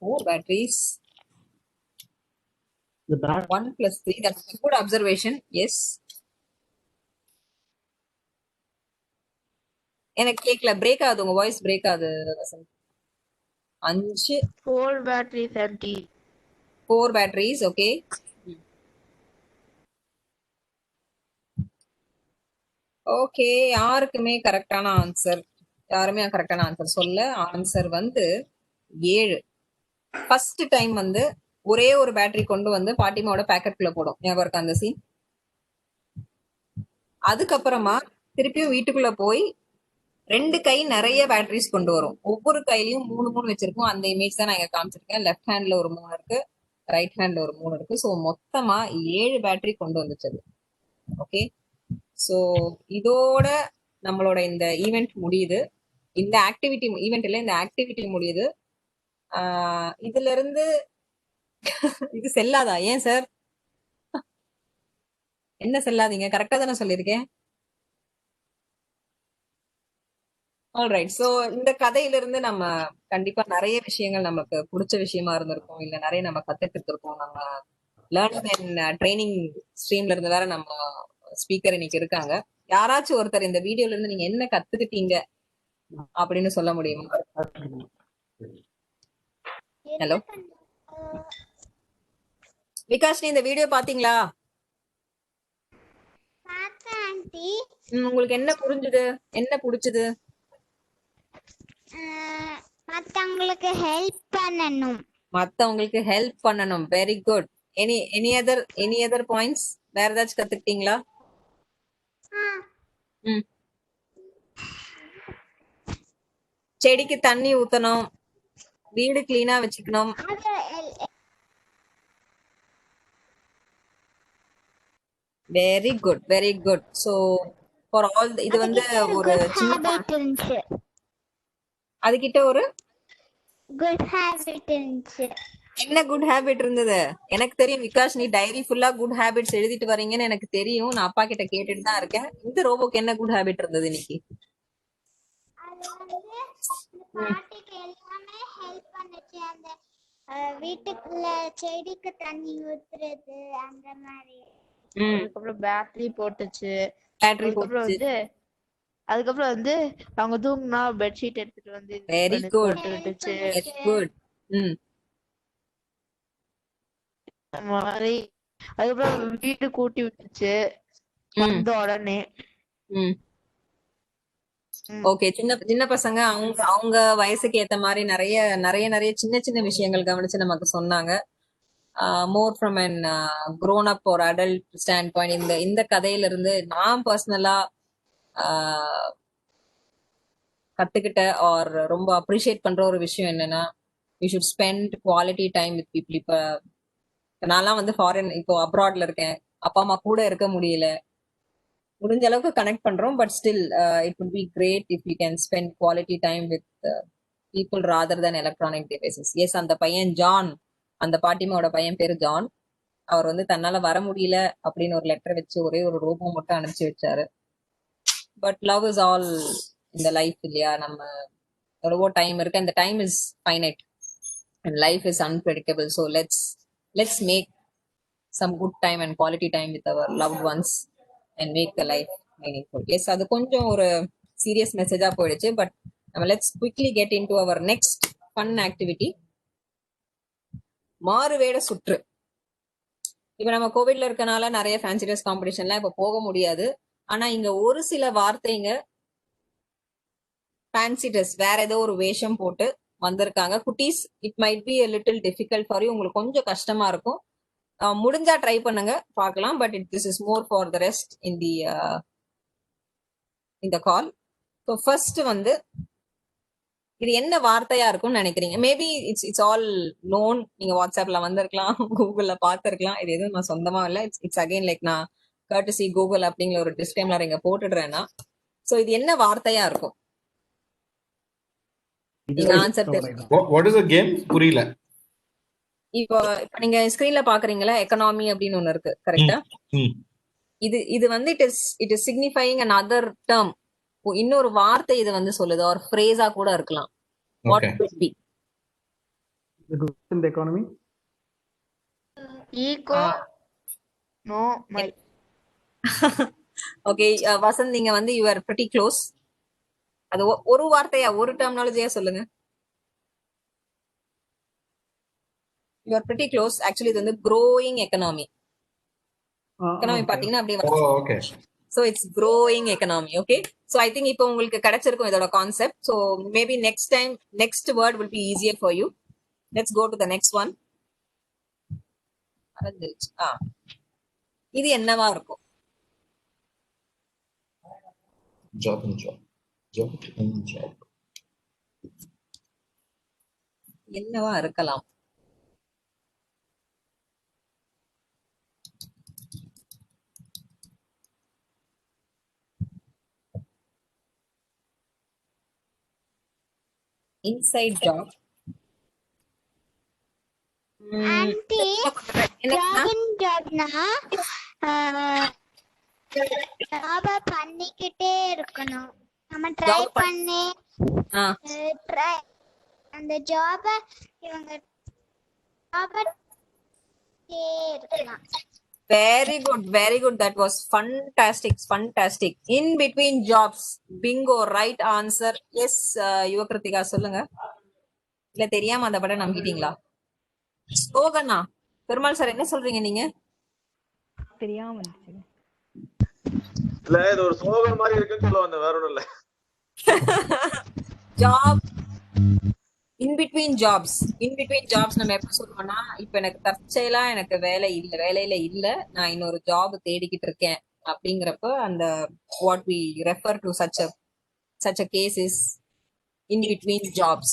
4 batteries. 1 plus 3. That's a good observation. Yes. எனக்கு கேட்கல, பிரேக் ஆகுது, உங்க வாய்ஸ் பிரேக் ஆகுது Vasanth. 5 4 batteries empty. 4 batteries. Okay. Okay, யாருக்குமே கரெக்டான ஆன்சர், யாருமே கரெக்டான ஆன்சர் சொல்ல. ஆன்சர் வந்து 7. ஃபர்ஸ்ட் டைம் வந்து ஒரே ஒரு பேட்டரி கொண்டு வந்து பாட்டிமாவோட பேக்கெட்குள்ள போடும். ஞாபகம் இருக்கா அந்த சீன்? அதுக்கப்புறமா திருப்பியும் வீட்டுக்குள்ள போய் 2 கை நிறைய பேட்டரிஸ் கொண்டு வரும். ஒவ்வொரு கையிலயும் 3 வச்சிருக்கோம். அந்த இமேஜ் தான் நான் இங்க காமிச்சிருக்கேன். லெஃப்ட் ஹேண்ட்ல ஒரு 3 இருக்கு, ரைட் ஹேண்ட்ல ஒரு 3 இருக்கு. ஸோ மொத்தமா 7 பேட்டரி கொண்டு வந்துச்சு. ஓகே, ஸோ இதோட நம்மளோட இந்த ஈவெண்ட் முடியுது. இந்த ஆக்டிவிட்டி ஈவெண்ட் இல்ல, இந்த ஆக்டிவிட்டி முடியுது. இதுல இருந்து இது செல்லாதா? ஏன் சார் என்ன செல்லாதீங்க? கரெக்டா தானே சொல்லியிருக்கேன். ஆல்ரைட். சோ இந்த கதையில இருந்து நம்ம கண்டிப்பா நிறைய விஷயங்கள் நமக்கு பிடிச்ச விஷயமா இருந்திருக்கும், இல்ல நிறைய நம்ம கத்துட்டு இருக்கோம். நம்ம லேர்னிங் அண்ட் ட்ரைனிங் ஸ்ட்ரீம்ல இருந்து வேற நம்ம ஸ்பீக்கர் இன்னைக்கு இருக்காங்க. யாராச்சும் ஒருத்தர் இந்த வீடியோல இருந்து நீங்க என்ன கத்துக்கிட்டீங்க அப்படின்னு சொல்ல முடியுமா? ஹலோ விகாஷ், நீ இந்த வீடியோ பாத்தீங்களா? பார்த்தேன் ஆண்டி. உங்களுக்கு என்ன புரிஞ்சுது, என்ன பிடிச்சது? மத்தவங்களுக்கு ஹெல்ப் பண்ணணும். மத்தவங்களுக்கு ஹெல்ப் பண்ணணும். Very good. Any other points? வேற ஏதாச்சும் கத்துக்கிட்டீங்களா? செடிக்கு தண்ணி ஊத்தணும், வீடு கிளீனா வச்சுக்கணும். Very good, very good. So for all இது வந்து ஒரு சின்ன, அதுகிட்ட ஒரு குட் ஹேபிட் இருந்துச்சு. என்ன குட் ஹேபிட் இருந்தது? எனக்கு தெரியும் விகாஷ், நீ டைரி ஃபுல்லா குட் ஹேபிட்ஸ் எழுதிட்டு வரீங்கன்னு எனக்கு தெரியும். நான் அப்பா கிட்ட கேட்டுட்டு தான் இருக்கேன். இந்த ரோபோக்கு என்ன குட் ஹேபிட் இருந்தது இன்னைக்கு? அது வந்து பாட்டிக்கு எல்லாமே ஹெல்ப் பண்ணுச்சு. அந்த வீட்டுக்குள்ள செடிக்கு தண்ணி ஊத்துறது அந்த மாதிரி. அதுக்கப்புறம் பேட்டரி போட்டுச்சு. பேட்டரி போட்டுச்சு. அதுக்கப்புறம் வந்து அவங்க தூங்குனா பெட்ஷீட் எடுத்துட்டு வந்து வெரி குட், போட்டுச்சு. Very good. மாதிரி அதுக்கப்புறம் வீட்டு கூட்டி விட்டுச்சு வந்த உடனே. ஓகே, சின்ன சின்ன பசங்க அவங்க வயசுக்கு ஏத்த மாதிரி நிறைய நிறைய நிறைய சின்ன சின்ன விஷயங்கள் கவனிச்சு நமக்கு சொன்னாங்க. மோர் from an grown up or adult standpoint, இந்த கதையில இருந்து நான் பர்சனலா கத்துக்கிட்ட ஆர் ரொம்ப அப்ரிஷியேட் பண்ற ஒரு விஷயம் என்னன்னா, you should spend quality time with people. இப்போ நான்லாம் வந்து ஃபாரின், இப்போ அப்ராட்ல இருக்கேன், அப்பா அம்மா கூட இருக்க முடியல, முடிஞ்ச அளவுக்கு கனெக்ட் பண்றோம். But still it would be great if you can spend quality time with people rather than electronic devices. Yes, அந்த பையன் ஜான், அந்த பாட்டிமாவோட பையன் பேரு ஜான். அவர் வந்து தன்னால வர முடியல அப்படின்னு ஒரு லெட்டர் வச்சு ஒரே ஒரு ரோபோ மட்டும் அனுப்பிச்சு வச்சாரு. பட் லவ் இஸ் ஆல் இந்த லைஃப் இல்லையா? நம்ம எவ்வளவோ டைம் இருக்கு, அந்த time is finite and life is unpredictable, so let's make some good time and quality time with our loved ones and make the life meaningful. Yes, அது கொஞ்சம் ஒரு serious மெசேஜா போயிடுச்சு. பட் நம்ம let's quickly get into our next fun activity, மாறுவேட சுற்று. இப்ப நம்ம கோவிட்ல இருக்கனால நிறைய ஃபேன்சி ட்ரெஸ் காம்படிஷன்லாம் இப்ப போக முடியாது. ஆனா இங்க ஒரு சில வார்த்தைங்க ஃபேன்சி ட்ரெஸ் வேற ஏதோ ஒரு வேஷம் போட்டு வந்திருக்காங்க. குட்டீஸ், it might be a little difficult for you. உங்களுக்கு கொஞ்சம் கஷ்டமா இருக்கும். முடிஞ்சா ட்ரை பண்ணுங்க, பார்க்கலாம். But this is more for the rest in the call. So first வந்து இது என்ன வார்த்தையா இருக்கும்னு நினைக்கிறீங்க? Maybe it's all known. நீங்க வாட்ஸ்அப்ல வந்திருக்கலாம், கூகுள்ல பார்த்திருக்கலாம். இது எதுவும் நான் சொந்தமா இல்லை. இட்ஸ் அகைன் லைக் நான் courtesy கூகுள் அப்படிங்கிற ஒரு டிஸ்க்ளைமர் இங்க போட்டுடுறேன்னா. ஸோ இது என்ன வார்த்தையா இருக்கும்? What is the game? புரியல. இப்போ நீங்க ஸ்கிரீன்ல பாக்குறீங்களா, எக்கனாமி அப்படின்னு ஒண்ணு இருக்கு, கரெக்டா? இது வந்து இட் இஸ் சிக்னிஃபையிங் another term. இன்னொரு வார்த்தை இது வந்து சொல்லுது, ஒரு ஃப்ரேஸா கூட இருக்கலாம். What could be? In the economy? Eco. No, my. Okay, Vasanth, நீங்க வந்து you are pretty close. அது ஒரு வார்த்தையா, ஒரு டெர்மினாலஜியா சொல்லுங்க. You are pretty close. Actually இது வந்து growing economy. economy பாத்தீங்கன்னா அப்படியே. Okay. So it's growing economy. Okay, so I think இப்போ உங்களுக்கு கிடைச்சிருக்கும் இதோட concept. So maybe next time next word will be easier for you. Let's go to the next one. இது என்னவா இருக்கும்? Job. என்னவா இருக்கலாம்? Inside job. ஆன்ட்டி, ஜாப்னா ஜாப பண்ணிக்கிட்டே இருக்கணும். நம்ம ட்ரை பண்ணி அந்த ஜாப இவங்க இருக்கலாம். Very good. That was fantastic. In between jobs. Bingo, right answer. Yes, யுவகிருத்திகா சொல்லுங்க. இல்ல தெரியாம அந்த படம் நம்பிட்டீங்களா? ஸ்லோகனா பெருமாள் சார் என்ன சொல்றீங்க நீங்க? தெரியாம வந்துச்சு. இல்ல இது ஒரு ஸ்லோகன் மாதிரி இருக்குன்னு சொல்ல வந்தேன், வேற ஒண்ணும் இல்ல. ஜாப், இன் பிட்வீன் ஜாப்ஸ் நம்ம எப்படி சொல்லுவோம்னா, இப்ப எனக்கு தற்செயலா எனக்கு வேலையில இல்ல, நான் இன்னொரு ஜாப் தேடிக்கிட்டு இருக்கேன் அப்படிங்கிறப்ப அந்த what we refer to such a case is in between jobs.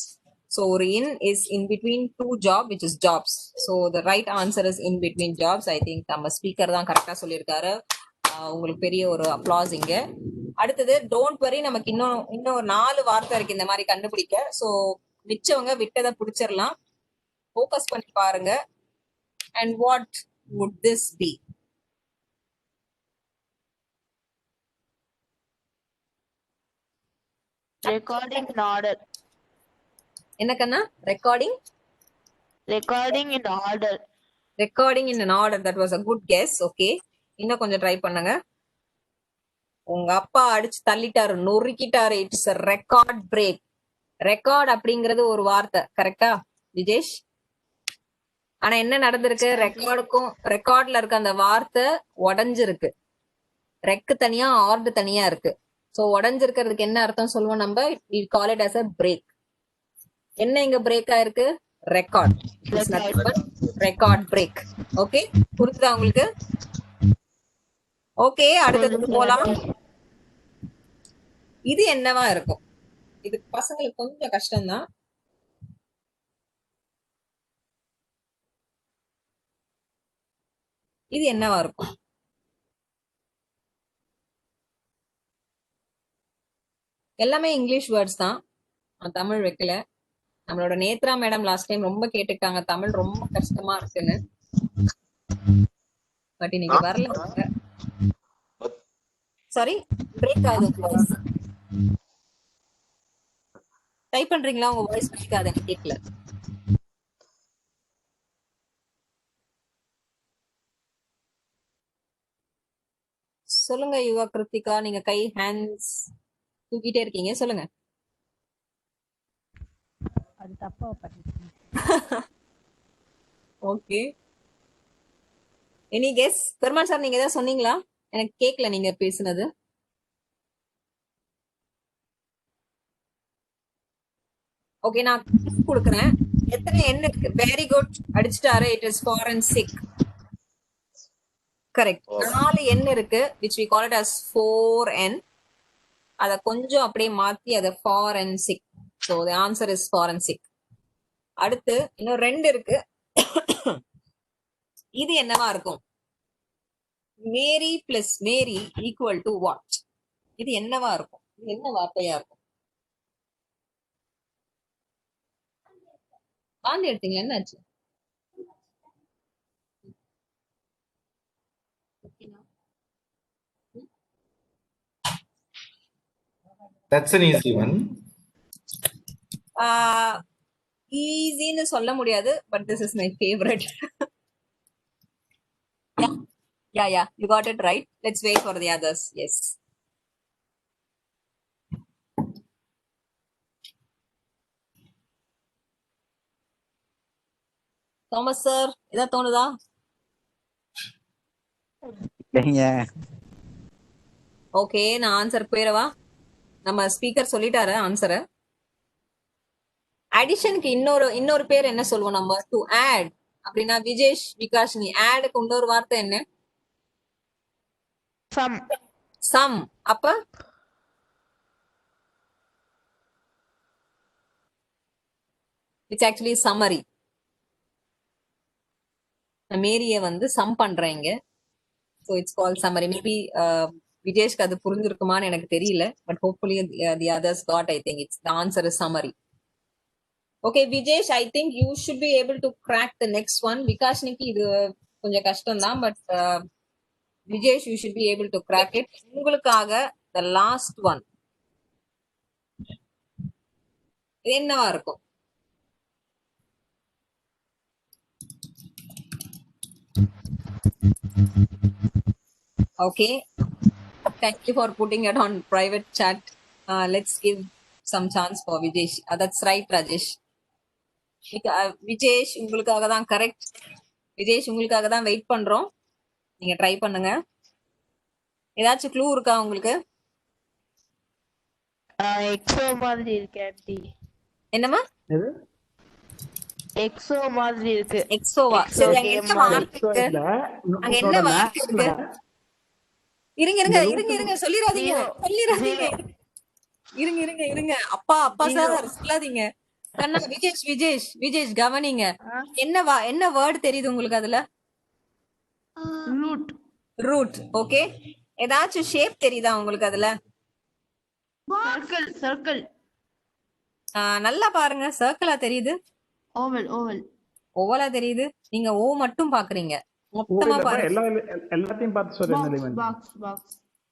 So ஒரு in is in between two job, which is jobs. So the right answer is in between jobs. I think நம்ம speaker தான் கரெக்டா சொல்லியிருக்காரு. உங்களுக்கு பெரிய ஒரு applause இங்க. அடுத்தது டோன்ட் வரி, நமக்கு இன்னும் ஒரு 4 வார்த்தை இருக்கு இந்த மாதிரி கண்டுபிடிக்க. ஸோ மிச்சவங்க விட்டதை பிடிச்சிடலாம். ஃபோக்கஸ் பண்ணி பாருங்க. And what would this be? Recording in order. என்ன கண்ணா? Recording in order. Recording in an order. That was a good guess. Okay, இன்னும் கொஞ்சம் ட்ரை பண்ணுங்க. உங்க அப்பா அடிச்சு தள்ளிட்டாரு, நொறுக்கிட்டாரு. It's a record break. Record அப்படிங்கிறது ஒரு வார்த்தை, கரெக்டா விஜேஷ்? ஆனா என்ன நடந்திருக்கு? ரெக்கார்ட்ல இருக்க அந்த வார்த்தை உடஞ்சிருக்கு. ரெக்கு தனியா, ஆர்டு தனியா இருக்கு. சோ உடஞ்சிருக்கிறதுக்கு என்ன அர்த்தம் சொல்லுவோம் நம்ம? we call it as a break. என்ன இங்க பிரேக் ஆயிருக்கு? ரெக்கார்ட். Record break. ஓகே, புரியுதா உங்களுக்கு? ஓகே, அடுத்ததுக்கு போலாம். இது என்னவா இருக்கும்? இது பசங்களுக்கு கொஞ்சம் கஷ்டம்தான். இது என்னவா இருக்கும்? எல்லாமே இங்கிலீஷ் வேர்ட்ஸ் தான், தமிழ் வைக்கல. நம்மளோட நேத்ரா மேடம் லாஸ்ட் டைம் ரொம்ப கேட்டுட்டாங்க தமிழ் ரொம்ப கஷ்டமா இருக்குன்னு. பட் இன்னைக்கு வரல. சாரி, பிரேக் ஆகுது வாய்ஸ். டைப் பண்றீங்களா? உங்க வாய்ஸ் பிரேக் ஆகுது, எனக்கு கேட்கல. சொல்லுங்க யுவா கிருத்திகா, நீங்க கை ஹேண்ட்ஸ் தூக்கிட்டே இருக்கீங்க, சொல்லுங்க. அது தப்பா பண்ணிட்டேன். Okay, any guess? Perumal sir, நீங்க ஏதாவது சொன்னீங்களா? எனக்கு கேட்கல நீங்க பேசுனது. ஓகே, நான் கொடுக்குறேன். எத்தனை எண் இருக்கு? வெரி குட், அடிச்சிட்டாரு. It is forensic. கரெக்ட். 4 எண் இருக்கு, which we call it as 4n. அத கொஞ்சம் அப்படியே மாத்தி அத forensic. So the answer is forensic. அடுத்து இன்னும் 2 இருக்கு. இது என்னவா இருக்கும்? Mary plus Mary equal to what? இது என்னவா இருக்கும்? இது என்ன வார்த்தையா இருக்கும்? வாந்தி எடுத்தீங்க, என்னாச்சு? That's an easy one. ஈஸின்னு சொல்ல முடியாது, but this is my favorite. Yeah, you got it right. Let's wait for the others. Yes. Thomas sir, இதா தோணுதா? ஓகே, நான் ஆன்சர் போயிடவா? நம்ம ஸ்பீக்கர் சொல்லிட்டாரு ஆன்சரை. அடிஷனுக்கு இன்னொரு பேர் என்ன சொல்லுவோம் நம்ம? டு ஆட் அப்படின்னா விஜேஷ், விகாஷினி, ஆடுக்கு இன்னொரு வார்த்தை என்ன? சம். அப்ப இட்ஸ் ஆக்சுவலி சம்மரி. மேரிய வந்து சம் பண்றேங்க. So it's call summary. Maybe விஜேஷ்க்கு அது புரிஞ்சிருக்குமான்னு எனக்கு தெரியல, but hopefully the others got. I think it's the answer is summary. Okay Vijesh, I think you should be able to crack the next one. விகாஷ்னிக்கு இது கொஞ்சம் கஷ்டம் தான், but Vijesh you should be able to crack it. உங்களுக்காக the last one. இது என்னவா இருக்கும்? Okay, thank you for putting it on private chat. Let's give some chance for Vijesh. That's right, Rajesh. Vijesh, உங்களுக்காக தான் கரெக்ட். விஜேஷ், உங்களுக்காக தான் wait பண்றோம். நீங்க ட்ரை பண்ணுங்க. ஏதாச்சும் க்ளூ இருக்கா உங்களுக்கு? எக்ஸோ மாதிரி இருக்கு ஆண்டி. என்னமா? எக்ஸோ மாதிரி இருக்கு. எக்ஸோவா? சரி, அங்க என்ன வார்த்தை இருக்கு? அங்க என்ன வார்த்தை இருக்கு? இருங்க சொல்லிராதீங்க. இருங்க அப்பா சார் சொல்லாதீங்க. கண்ணா, விஜேஷ் கவனிங்க. என்ன வேர்ட் தெரியுது உங்களுக்கு அதுல? ரூட். ஓகே, ஏதாச்சும் ஷேப் தெரியுதா உங்களுக்கு அதுல? சர்க்கிள். நல்லா பாருங்க, சர்க்கிளா தெரியுது? ஓவலா தெரியுது? நீங்க ஓ மட்டும் பாக்குறீங்க, மொத்தமா பாருங்க. எல்லாத்தையும் பார்த்து சொல்லுங்க.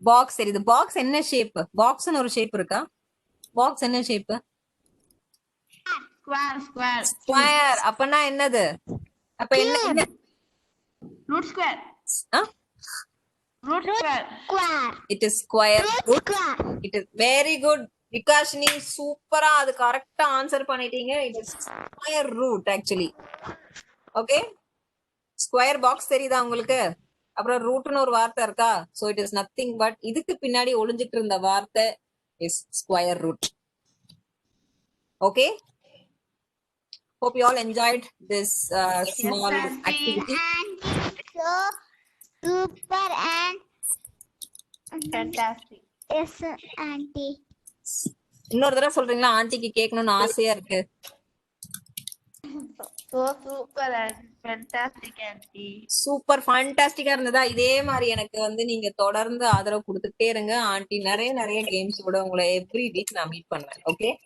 பாக்ஸ் தெரியுது. பாக்ஸ் என்ன ஷேப்? பாக்ஸ்னு ஒரு ஷேப் இருக்கா? பாக்ஸ் என்ன ஷேப்? ஸ்கொயர். அப்பனா என்னது? அப்ப என்ன? Root square. It is square root. It is very good. Vikashini, சூப்பரா அது கரெக்டா ஆன்சர் பண்ணிட்டீங்க. It is square root actually. Okay, square box தெரியுதா உங்களுக்கு? அப்புறம் ரூட்னு ஒரு வார்த்தை இருக்கா? So it is nothing but இதுக்கு பின்னாடி ஒளிஞ்சிட்டு இருந்த வார்த்தை is square root. Okay, hope you all enjoyed this small activity. So super and fantastic. Yes auntie. இன்னொரு தடவை சொல்றீங்களா? ஆண்டிக்கு கேட்கணும்னு ஆசையா இருக்கு. So super and fantastic, auntie. Super ஃபண்டாஸ்டிக்கா இருந்ததா? இதே மாதிரி எனக்கு வந்து நீங்க தொடர்ந்து ஆதரவு கொடுத்துட்டே இருங்க ஆண்டி. நிறைய நிறைய கேம்ஸோட உங்களை எவ்ரி வீக் நான் மீட் பண்ணுவேன். ஓகே,